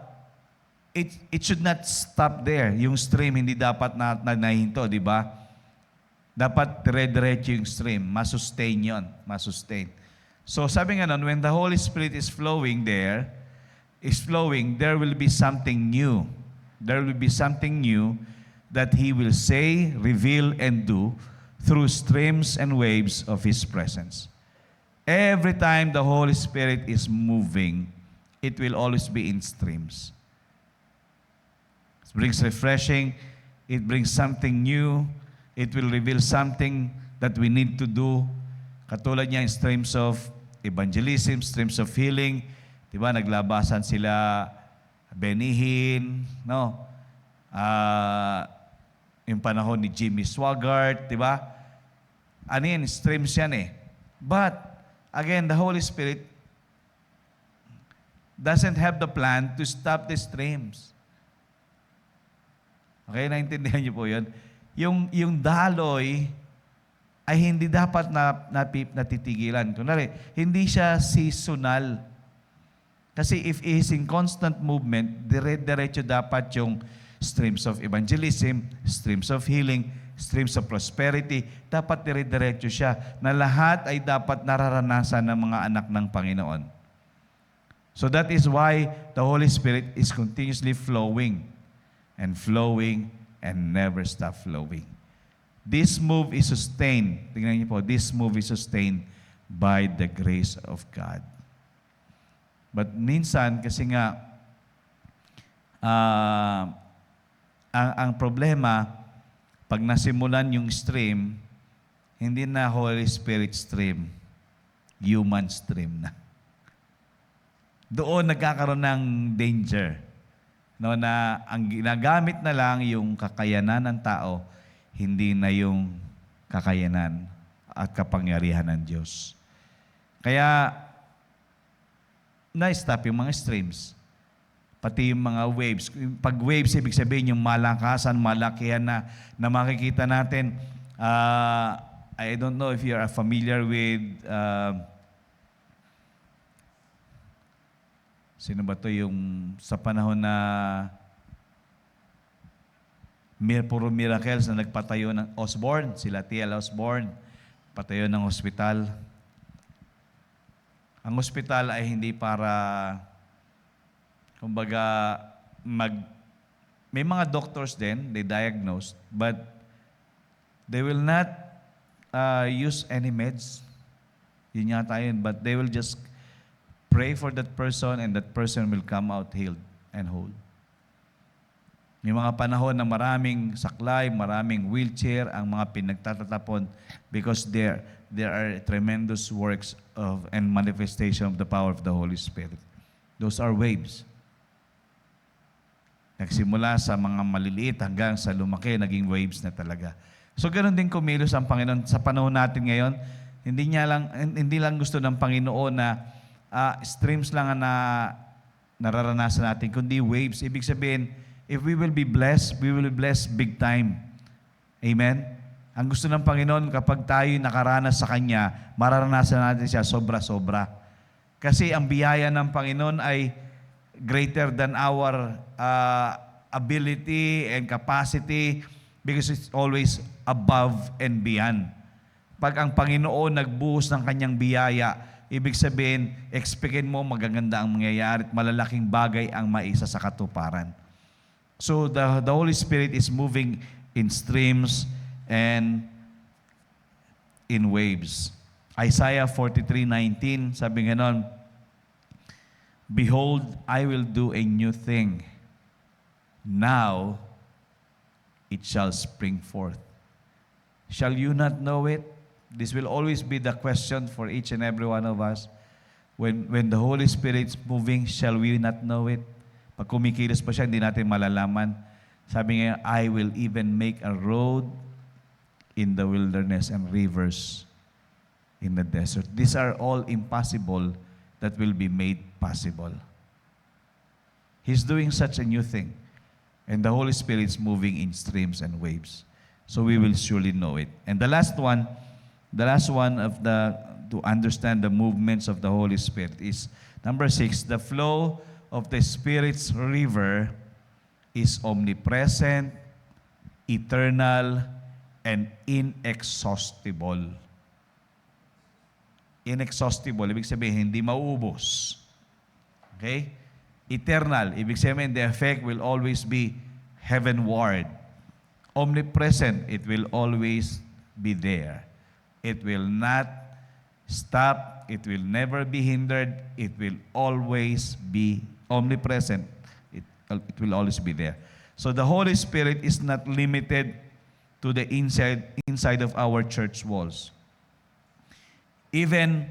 it should not stop there. Yung stream, hindi dapat nahinto, di ba? Dapat dire-diretso yung stream. Masustain yun. Masustain. So sabi nga nun, when the Holy Spirit is flowing, there will be something new. There will be something new that He will say, reveal, and do through streams and waves of His presence. Every time the Holy Spirit is moving, it will always be in streams. It brings refreshing. It brings something new. It will reveal something that we need to do. Katulad niya in streams of evangelism, streams of healing. Diba, naglabasan sila Benihin, no? Yung panahon ni Jimmy Swaggart, diba? Ano yan? Streams yan eh. But, again, the Holy Spirit doesn't have the plan to stop the streams. Okay, naintindihan niyo po yun? Yung daloy ay hindi dapat natitigilan. Kunwari, hindi siya seasonal. Kasi if it is in constant movement, dire-diretso dapat yung streams of evangelism, streams of healing, streams of prosperity, dapat dire-diretso siya na lahat ay dapat nararanasan ng mga anak ng Panginoon. So that is why the Holy Spirit is continuously flowing and flowing and never stop flowing. This move is sustained. Tingnan niyo po, this move is sustained by the grace of God. But minsan, kasi nga, ang problema, pag nasimulan yung stream, hindi na Holy Spirit stream, human stream na. Doon nagkakaroon ng danger. No, na ang ginagamit na lang yung kakayanan ng tao, hindi na yung kakayanan at kapangyarihan ng Diyos. Kaya, na-stop yung mga streams. Pati yung mga waves. Pag waves, ibig sabihin yung malakasan, malakihan na makikita natin. I don't know if you are familiar with sino ba to yung sa panahon na puro miracles na nagpatayo ng Osborne, sila T.L. Osborne, patayo ng hospital. Ang hospital ay hindi para, kumbaga, may mga doctors din, they diagnose, but they will not use any meds. Yun yata yun, but they will just pray for that person and that person will come out healed and whole. May mga panahon na maraming saklay, maraming wheelchair ang mga pinagtatatapon because there are tremendous works of and manifestation of the power of the Holy Spirit. Those are waves. Nagsimula sa mga maliliit hanggang sa lumaki, naging waves na talaga. So ganoon din kumilos ang Panginoon sa panahon natin ngayon. Hindi lang gusto ng Panginoon na streams lang na nararanasan natin, kundi waves. Ibig sabihin, if we will be blessed big time. Amen? Ang gusto ng Panginoon, kapag tayo nakaranas sa Kanya, mararanasan natin siya sobra-sobra. Kasi ang biyaya ng Panginoon ay greater than our ability and capacity because it's always above and beyond. Pag ang Panginoon nagbuhos ng Kanyang biyaya, ibig sabihin, expectin mo magaganda ang mangyayari at malalaking bagay ang maisa sa katuparan. So the Holy Spirit is moving in streams and in waves. Isaiah 43:19, sabi ganon, Behold, I will do a new thing. Now, it shall spring forth. Shall you not know it? This will always be the question for each and every one of us. When the Holy Spirit's moving, shall we not know it? Pag kumikilos pa siya, hindi natin malalaman. Sabi nga, I will even make a road in the wilderness and rivers in the desert. These are all impossible that will be made possible. He's doing such a new thing. And the Holy Spirit is moving in streams and waves. So we will surely know it. And the last one to understand the movements of the Holy Spirit is number 6, the flow of the Spirit's river is omnipresent, eternal, and inexhaustible. Inexhaustible, ibig sabihin, hindi mauubos. Okay? Eternal, ibig sabihin, the effect will always be heavenward. Omnipresent, it will always be there. It will not stop. It will never be hindered. It will always be omnipresent. It will always be there. So the Holy Spirit is not limited to the inside of our church walls. Even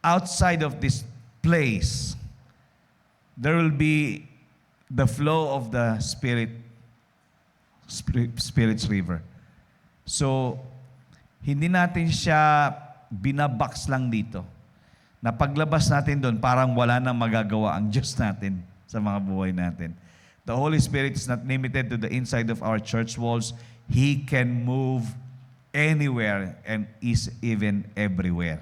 outside of this place, there will be the flow of the Spirit's river. So, hindi natin siya binabox lang dito. Na paglabas natin doon, parang wala nang magagawa ang Diyos natin sa mga buhay natin. The Holy Spirit is not limited to the inside of our church walls. He can move anywhere and is even everywhere.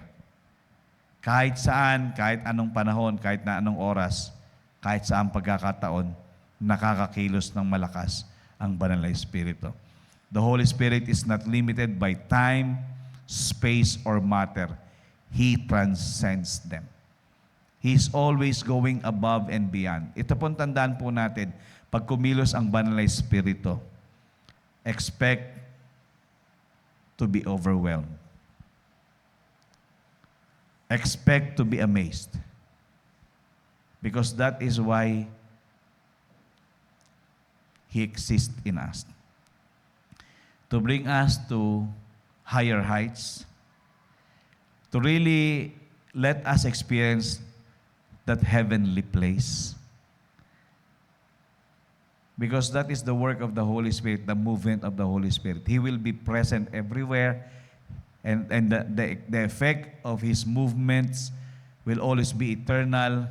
Kahit saan, kahit anong panahon, kahit na anong oras, kahit saan pagkakataon, nakakakilos ng malakas ang Banal na Espiritu. The Holy Spirit is not limited by time, space, or matter. He transcends them. He is always going above and beyond. Ito pong tandaan po natin, pag kumilos ang Banal na Espiritu, expect to be overwhelmed. Expect to be amazed. Because that is why He exists in us. To bring us to higher heights, to really let us experience that heavenly place. Because that is the work of the Holy Spirit, the movement of the Holy Spirit. He will be present everywhere, and the effect of His movements will always be eternal,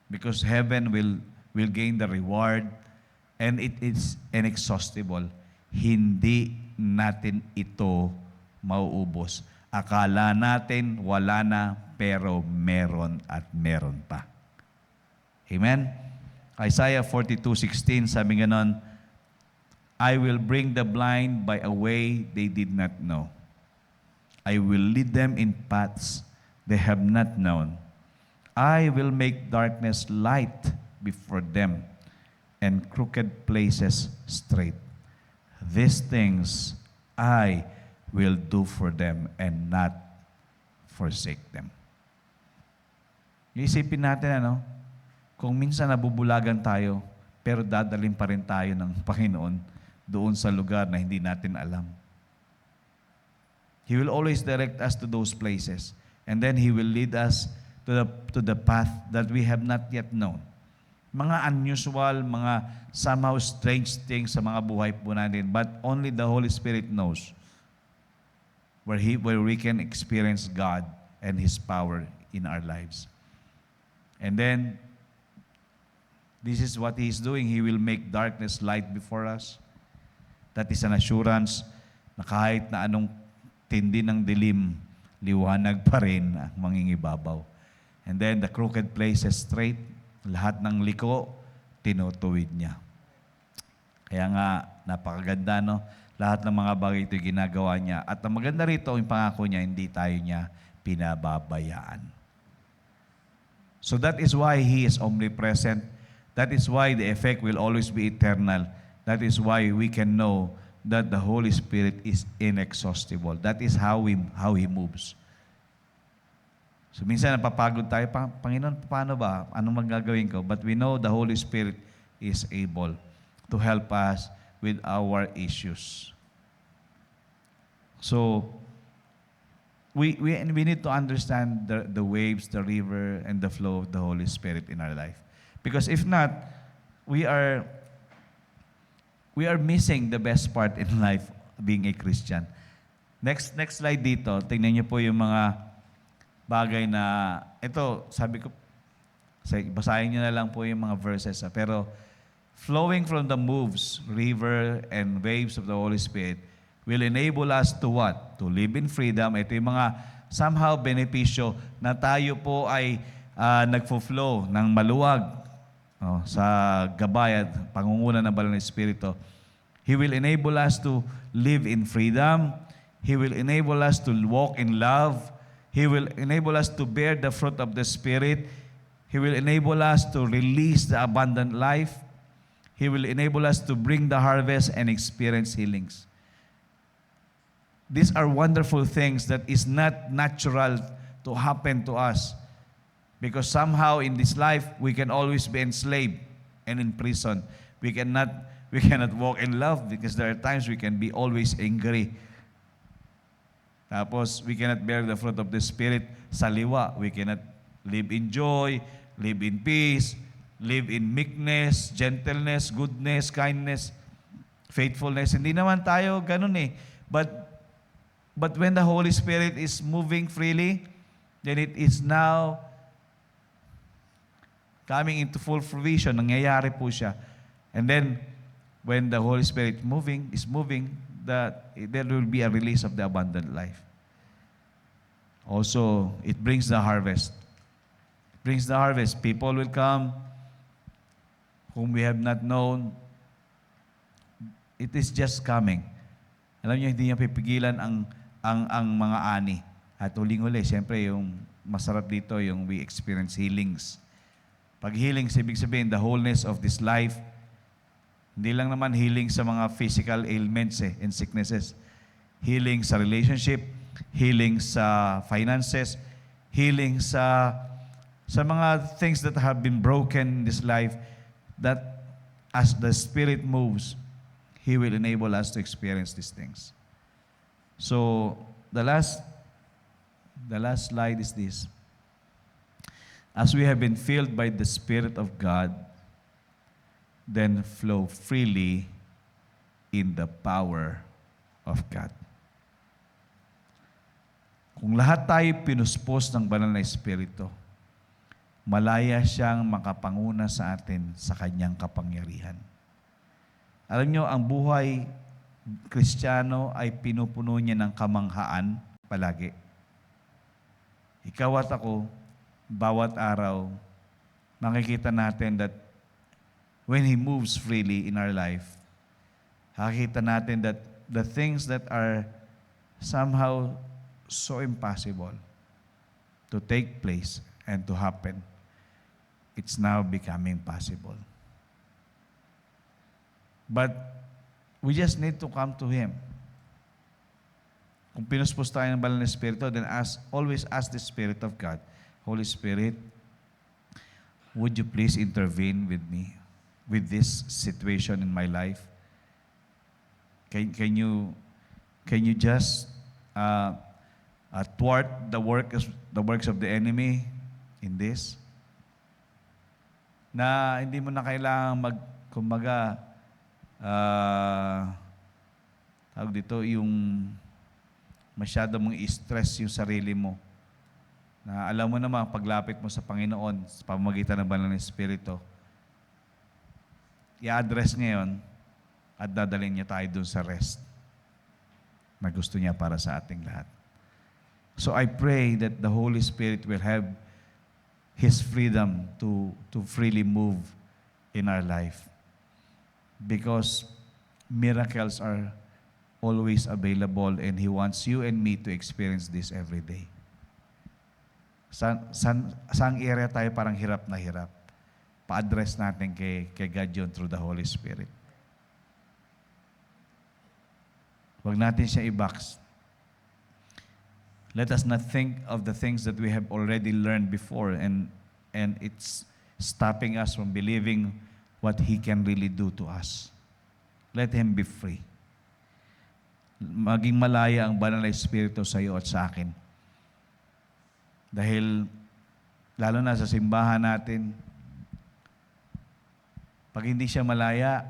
because heaven will gain the reward, and it is inexhaustible. Hindi natin ito mauubos. Akala natin wala na, pero meron at meron pa. Amen? Isaiah 42:16, sabi ganon, I will bring the blind by a way they did not know. I will lead them in paths they have not known. I will make darkness light before them and crooked places straight. These things I will do for them and not forsake them. Isipin natin, kung minsan nabubulagan tayo, pero dadalhin pa rin tayo ng Panginoon doon sa lugar na hindi natin alam. He will always direct us to those places. And then He will lead us to the path that we have not yet known. Mga unusual, mga somehow strange things sa mga buhay po natin, but only the Holy Spirit knows where we can experience God and His power in our lives. And then, this is what He is doing. He will make darkness light before us. That is an assurance na kahit na anong tindi ng dilim, liwanag pa rin ang mangingibabaw. And then the crooked places straight, lahat ng liko, tinutuwid niya. Kaya nga, napakaganda, lahat ng mga bagay ito ginagawa niya. At ang maganda rito, yung pangako niya, hindi tayo niya pinababayaan. So that is why He is omnipresent. That is why the effect will always be eternal. That is why we can know that the Holy Spirit is inexhaustible. That is how He moves. So minsan napapagod tayo, Panginoon, paano ba? Anong magagawin ko? But we know the Holy Spirit is able to help us with our issues. So, we need to understand the waves, the river, and the flow of the Holy Spirit in our life. Because if not, we are missing the best part in life, being a Christian. Next slide dito, tingnan niyo po yung mga bagay na, ito, sabi ko, basahin niyo na lang po yung mga verses. Pero, flowing from the moves, river, and waves of the Holy Spirit will enable us to what? To live in freedom. Ito yung mga somehow benepisyo na tayo po ay nagfo-flow ng maluwag sa gabay at pangunguna ng Banal na Espiritu. He will enable us to live in freedom. He will enable us to walk in love. He will enable us to bear the fruit of the Spirit. He will enable us to release the abundant life. He will enable us to bring the harvest and experience healings. These are wonderful things that is not natural to happen to us. Because somehow in this life, we can always be enslaved and in prison. We cannot walk in love because there are times we can be always angry. Tapos, we cannot bear the fruit of the Spirit sa liwa. We cannot live in joy, live in peace, live in meekness, gentleness, goodness, kindness, faithfulness. Hindi naman tayo ganun eh. But when the Holy Spirit is moving freely, then it is now coming into full fruition. Nangyayari po siya. And then, when the Holy Spirit is moving, there will be a release of the abundant life. Also, it brings the harvest. It brings the harvest. People will come whom we have not known. It is just coming. Alam niyo, hindi niya pipigilan ang mga ani. At huling-huli, siyempre, yung masarap dito, yung we experience healings. Pag healings, ibig sabihin, the wholeness of this life, hindi lang naman healing sa mga physical ailments and sicknesses. Healing sa relationship, healing sa finances, healing sa mga things that have been broken in this life, that as the Spirit moves, He will enable us to experience these things. So, the last slide is this. As we have been filled by the Spirit of God, then flow freely in the power of God. Kung lahat tayo pinuspos ng Banal na Espiritu, malaya siyang makapanguna sa atin sa kanyang kapangyarihan. Alam nyo, ang buhay Kristiyano ay pinupuno niya ng kamanghaan palagi. Ikaw at ako, bawat araw, makikita natin that when He moves freely in our life, makikita natin that the things that are somehow so impossible to take place and to happen, it's now becoming possible. But we just need to come to Him. Kung pinuspos tayo ng Banal na Espiritu, then always ask the Spirit of God, Holy Spirit, would you please intervene with me, with this situation in my life? Can you just thwart the works of the enemy in this? Na hindi mo na kailangan tawag dito, yung masyado mong i-stress yung sarili mo. Na alam mo naman, paglapit mo sa Panginoon, sa pamamagitan ng Banal na Espiritu, i-address niya yun at dadalhin niya tayo dun sa rest na gusto niya para sa ating lahat. So I pray that the Holy Spirit will have His freedom to freely move in our life. Because miracles are always available and He wants you and me to experience this every day. Saan area tayo parang hirap na hirap? Pa-address natin kay God yun through the Holy Spirit. Huwag natin siya i-box. Let us not think of the things that we have already learned before and it's stopping us from believing what He can really do to us. Let Him be free. Maging malaya ang banal na Espiritu sa iyo at sa akin. Dahil, lalo na sa simbahan natin, pag hindi siya malaya,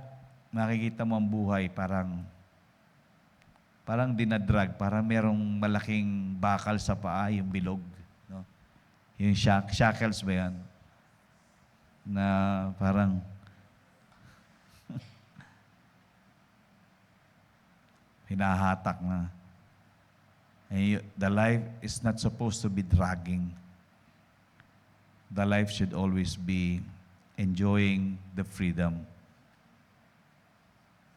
nakikita mo ang buhay parang dinadrag, parang merong malaking bakal sa paa, yung bilog. No? Yung shackles ba yan? Na parang hinahatak na. The life is not supposed to be dragging. The life should always be enjoying the freedom.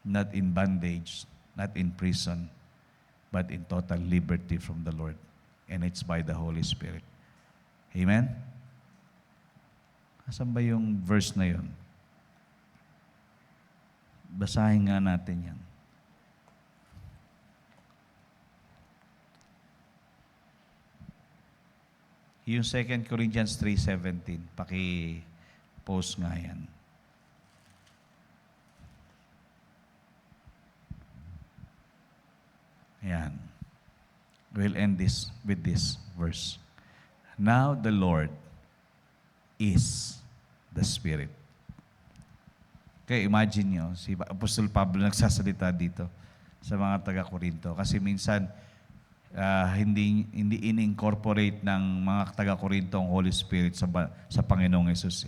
Not in bondage, not in prison, but in total liberty from the Lord. And it's by the Holy Spirit. Amen? Asan ba yung verse na yun? Basahin nga natin yan. Yung 2 Corinthians 3:17, paki-post nga yan. Ayan. We'll end this with this verse. Now the Lord is the Spirit. Okay, imagine nyo, si Apostol Pablo nagsasalita dito sa mga taga-Korinto. Kasi minsan, hindi in-incorporate ng mga taga-Korinto ang Holy Spirit sa Panginoong Yesus.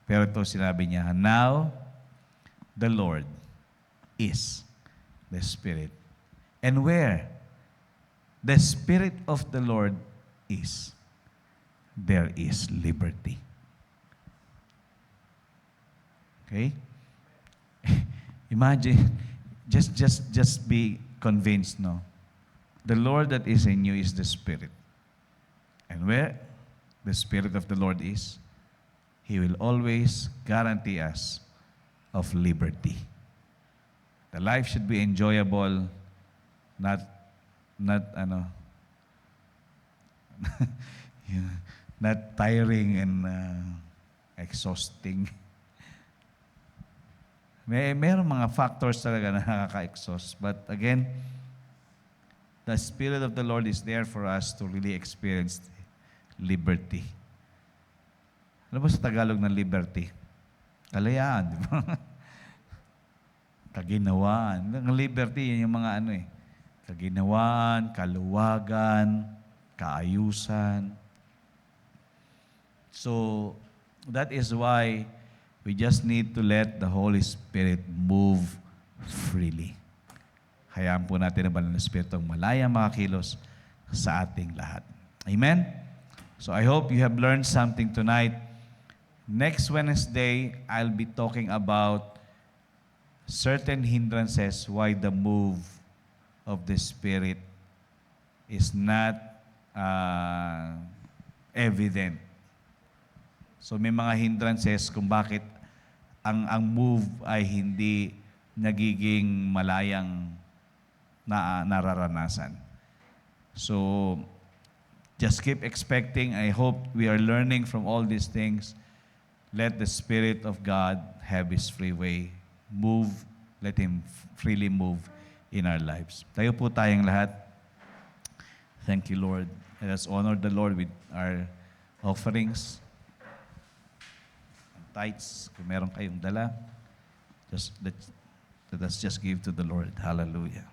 Pero ito sinabi niya, now the Lord is the Spirit. And where the Spirit of the Lord is, there is liberty. Okay? Imagine, just be convinced, no? The Lord that is in you is the Spirit. And where the Spirit of the Lord is, He will always guarantee us of liberty. The life should be enjoyable, not not tiring and exhausting. Mayroong mga factors talaga na nakaka-exhaust. But again, the Spirit of the Lord is there for us to really experience liberty. Ano ba sa Tagalog ng liberty? Kalayaan, di ba? Kaginawaan. Ang liberty, yan yung mga kaginawaan, kaluwagan, kaayusan. So, that is why we just need to let the Holy Spirit move freely. Hayaan po natin ang banal na Espiritu ang malaya makakilos sa ating lahat. Amen? So I hope you have learned something tonight. Next Wednesday, I'll be talking about certain hindrances why the move of the Spirit is not evident. So may mga hindrances kung bakit ang move ay hindi nagiging malayang nararanasan. So, just keep expecting. I hope we are learning from all these things. Let the Spirit of God have His free way. Move, let Him freely move in our lives. Tayo po tayong lahat. Thank you, Lord. Let us honor the Lord with our offerings. Tithes, kung meron kayong dala, let us just give to the Lord. Hallelujah.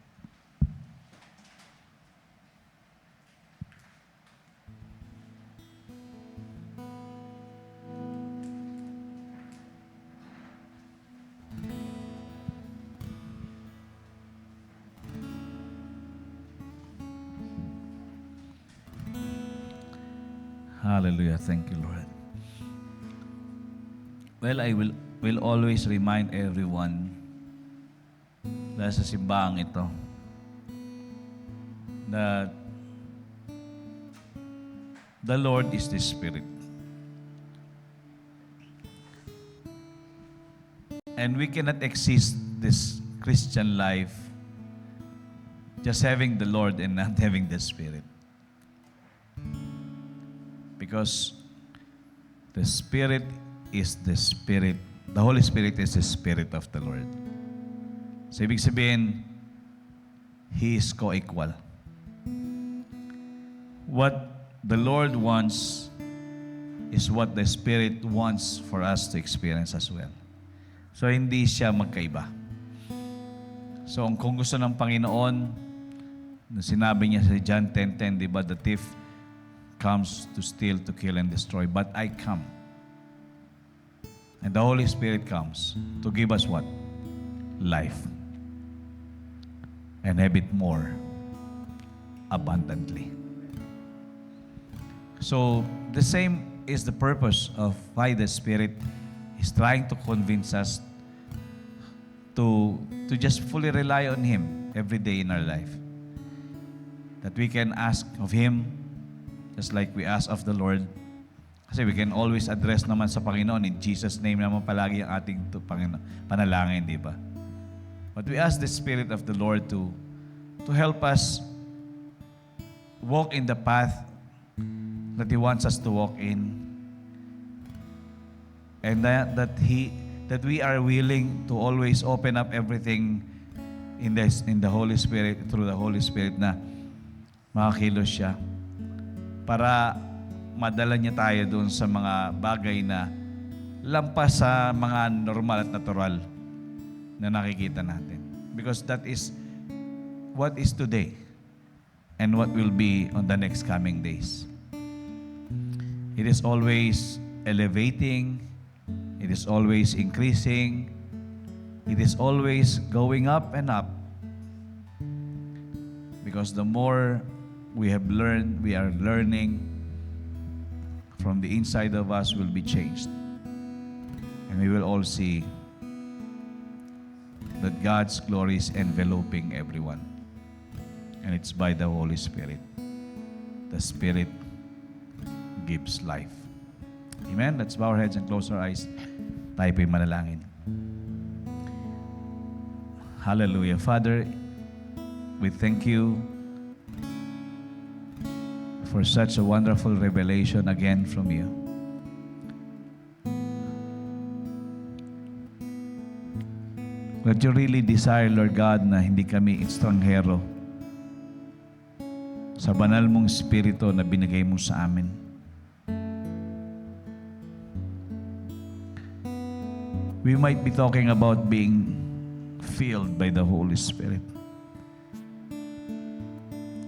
Hallelujah. Thank you, Lord. Well, I will always remind everyone dahil sa simbahang ito that the Lord is the Spirit. And we cannot exist this Christian life just having the Lord and not having the Spirit. Because the Spirit is the Spirit. The Holy Spirit is the Spirit of the Lord. So, ibig sabihin, He is co-equal. What the Lord wants is what the Spirit wants for us to experience as well. So, hindi siya magkaiba. So, kung gusto ng Panginoon, na sinabi niya sa John 10:10, di ba, the thief comes to steal, to kill, and destroy. But I come. And the Holy Spirit comes to give us what? Life. And have it more abundantly. So, the same is the purpose of why the Spirit is trying to convince us to just fully rely on Him every day in our life. That we can ask of Him just like we ask of the Lord. Kasi we can always address naman sa Panginoon. In Jesus' name naman palagi ang ating panalangin, di ba? But we ask the Spirit of the Lord to help us walk in the path that He wants us to walk in. And that we are willing to always open up everything in the Holy Spirit, through the Holy Spirit, na makakilos siya para madala niya tayo doon sa mga bagay na lampas sa mga normal at natural na nakikita natin. Because that is what is today and what will be on the next coming days. It is always elevating. It is always increasing. It is always going up and up. Because the more we have learned, we are learning, from the inside of us will be changed. And we will all see that God's glory is enveloping everyone. And it's by the Holy Spirit. The Spirit gives life. Amen? Let's bow our heads and close our eyes. Tayo po'y manalangin. Hallelujah. Father, we thank You for such a wonderful revelation again from You. That You really desire, Lord God, na hindi kami estranghero sa banal mong Espiritu na binigay mo sa amin. We might be talking about being filled by the Holy Spirit.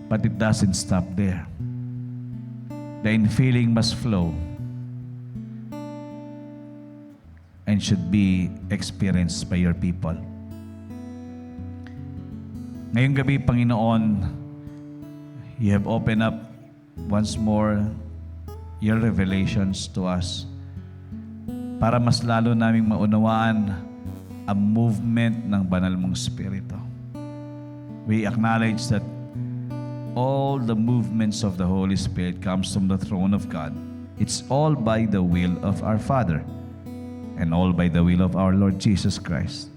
But it doesn't stop there. The infilling must flow and should be experienced by Your people. Ngayong gabi, Panginoon, You have opened up once more Your revelations to us para mas lalo naming maunawaan ang movement ng banal mong Espiritu. We acknowledge that all the movements of the Holy Spirit comes from the throne of God. It's all by the will of our Father and all by the will of our Lord Jesus Christ.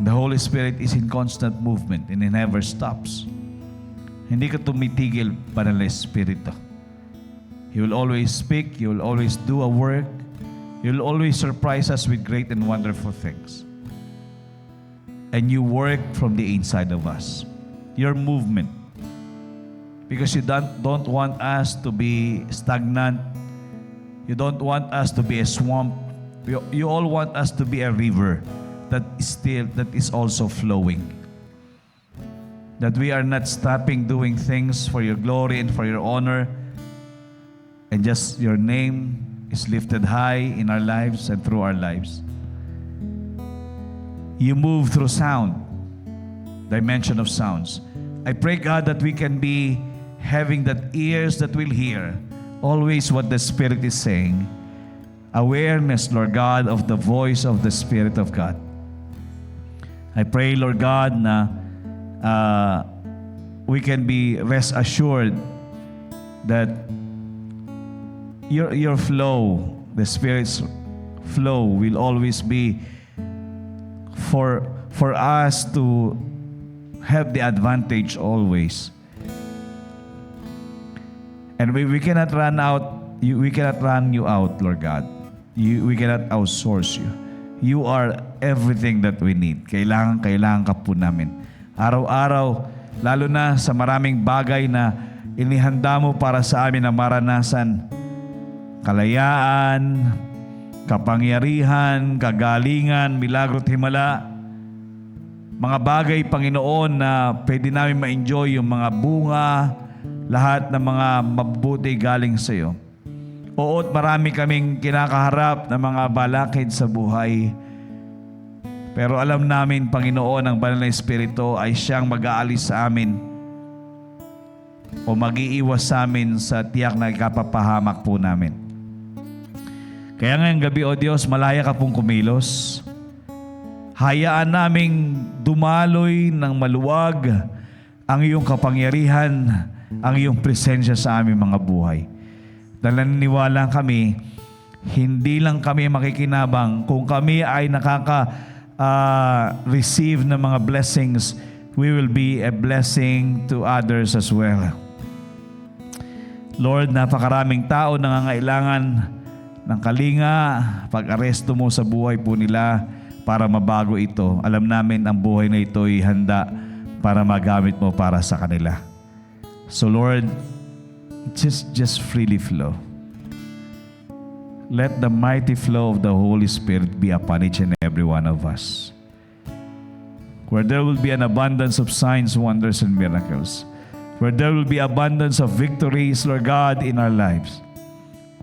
The Holy Spirit is in constant movement and it never stops. Hindi ka tumitigil, Banal na Espiritu. He will always speak. He will always do a work. He will always surprise us with great and wonderful things. And You work from the inside of us. Your movement. Because You don't want us to be stagnant. You don't want us to be a swamp. You all want us to be a river that is also flowing. That we are not stopping doing things for Your glory and for Your honor, and just Your name is lifted high in our lives and through our lives. You move through sound, dimension of sounds. I pray, God, that we can be having that ears that will hear always what the Spirit is saying. Awareness, Lord God, of the voice of the Spirit of God. I pray, Lord God, na we can be rest assured that your flow, the Spirit's flow, will always be for us to have the advantage always. And we cannot run out, we cannot run you out, Lord God. We cannot outsource you. You are everything that we need. Kailangan ka po namin. Araw-araw, lalo na sa maraming bagay na inihanda mo para sa amin na maranasan. Kalayaan, kapangyarihan, kagalingan, milagro at himala. Mga bagay, Panginoon, na pwede namin ma-enjoy yung mga bunga, lahat ng mga mabuti galing sa iyo. Oo't marami kaming kinakaharap na mga balakid sa buhay. Pero alam namin, Panginoon, ang Banal na Espiritu ay siyang mag-aalis sa amin o mag-iiwas sa amin sa tiyak na ikapapahamak po namin. Kaya ngayong gabi, O Diyos, malaya ka pong kumilos. Hayaan naming dumaloy ng maluwag ang iyong kapangyarihan, ang iyong presensya sa aming mga buhay. Dahil naniniwala kami, hindi lang kami makikinabang. Kung kami ay receive ng mga blessings, we will be a blessing to others as well. Lord, napakaraming tao nangangailangan ng kalinga, pag-aresto mo sa buhay po nila para mabago ito. Alam namin ang buhay na ito ay handa para magamit mo para sa kanila. So Lord, just freely flow. Let the mighty flow of the Holy Spirit be upon each and every one of us. Where there will be an abundance of signs, wonders, and miracles. Where there will be abundance of victories, Lord God, in our lives.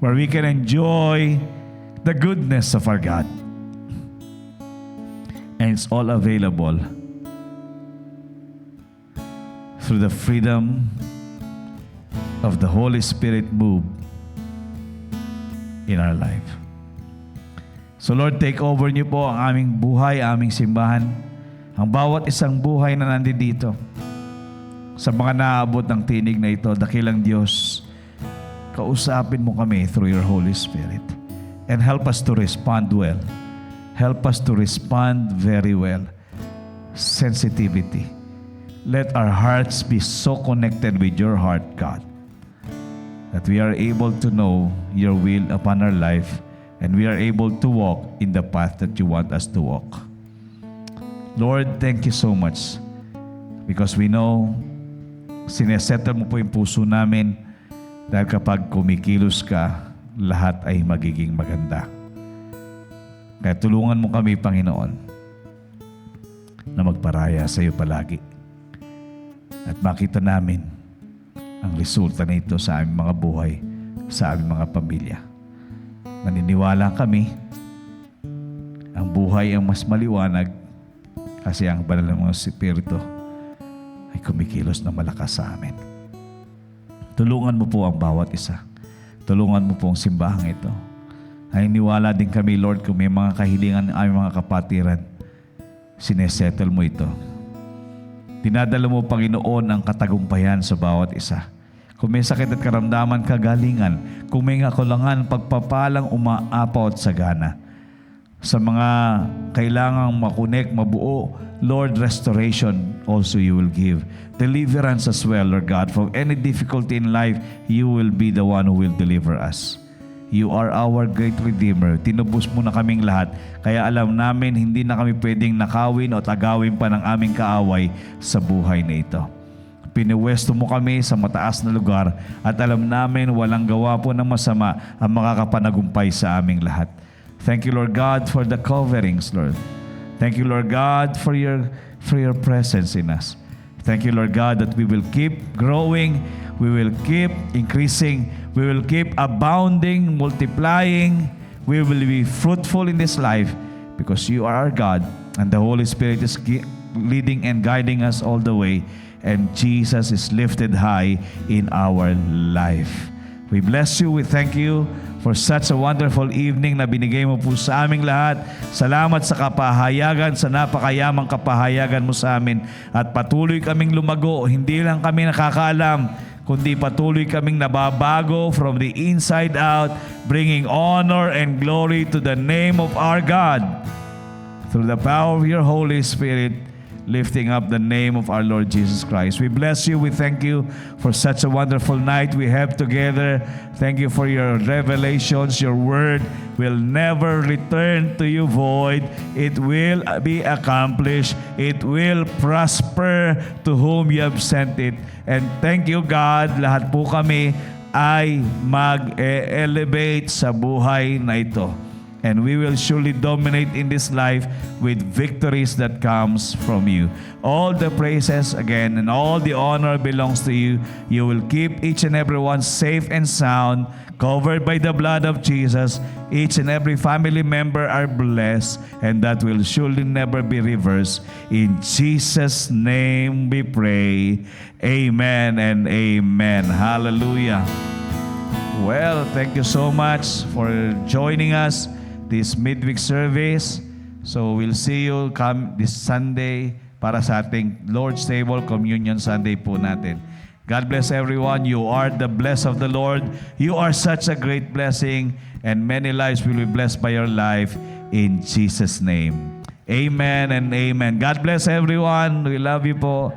Where we can enjoy the goodness of our God. And it's all available through the freedom of the Holy Spirit move in our life. So Lord, take over niyo po ang aming buhay, aming simbahan, ang bawat isang buhay na nandito. Sa mga naabot ng tinig na ito, dakilang Diyos, kausapin mo kami through your Holy Spirit and help us to respond well. Help us to respond very well. Sensitivity. Let our hearts be so connected with your heart, God, that we are able to know your will upon our life and we are able to walk in the path that you want us to walk. Lord, thank you so much because we know sinesettle mo po yung puso namin dahil kapag kumikilos ka, lahat ay magiging maganda. Kaya tulungan mo kami, Panginoon, na magparaya sa iyo palagi at makita namin ang resulta nito sa aming mga buhay, sa aming mga pamilya. Naniniwala kami, ang buhay ang mas maliwanag kasi ang banal ng mga Espiritu ay kumikilos na malakas sa amin. Tulungan mo po ang bawat isa. Tulungan mo po ang simbahang ito. Naniniwala din kami, Lord, kung may mga kahilingan ng aming mga kapatiran, sinesettle mo ito. Dinadala mo, Panginoon, ang katagumpayan sa bawat isa. Kung may sakit at karamdaman, kagalingan. Kung may kakulangan, pagpapalang umaapaw at sagana. Sa mga kailangang makunik, mabuo, Lord, restoration also you will give. Deliverance as well, Lord God. From any difficulty in life, you will be the one who will deliver us. You are our great Redeemer. Tinubos mo na kaming lahat. Kaya alam namin, hindi na kami pwedeng nakawin o tagawin pa ng aming kaaway sa buhay na ito. Piniwesto mo kami sa mataas na lugar at alam namin walang gawa po ng masama ang makakapanagumpay sa aming lahat. Thank you, Lord God, for the coverings, Lord. Thank you, Lord God, for your presence in us. Thank you, Lord God, that we will keep growing, we will keep increasing, we will keep abounding, multiplying, we will be fruitful in this life because you are our God and the Holy Spirit is leading and guiding us all the way and Jesus is lifted high in our life. We bless you, we thank you for such a wonderful evening na binigay mo po sa aming lahat. Salamat sa kapahayagan, sa napakayamang kapahayagan mo sa amin. At patuloy kaming lumago, hindi lang kami nakakaalam, kundi patuloy kaming nababago from the inside out, bringing honor and glory to the name of our God. Through the power of your Holy Spirit, lifting up the name of our Lord Jesus Christ. We bless you. We thank you for such a wonderful night we have together. Thank you for your revelations. Your word will never return to you void. It will be accomplished. It will prosper to whom you have sent it. And thank you, God. Lahat po kami ay mag-elevate sa buhay na ito. And we will surely dominate in this life with victories that comes from you. All the praises again and all the honor belongs to you. You will keep each and every one safe and sound, covered by the blood of Jesus. Each and every family member are blessed, and that will surely never be reversed. In Jesus' name we pray. Amen and amen. Hallelujah. Well, thank you so much for joining us this midweek service. So we'll see you come this Sunday para sa ating Lord's Table Communion Sunday po natin. God bless everyone. You are the blessed of the Lord. You are such a great blessing, and many lives will be blessed by your life in Jesus' name. Amen and amen. God bless everyone. We love you po.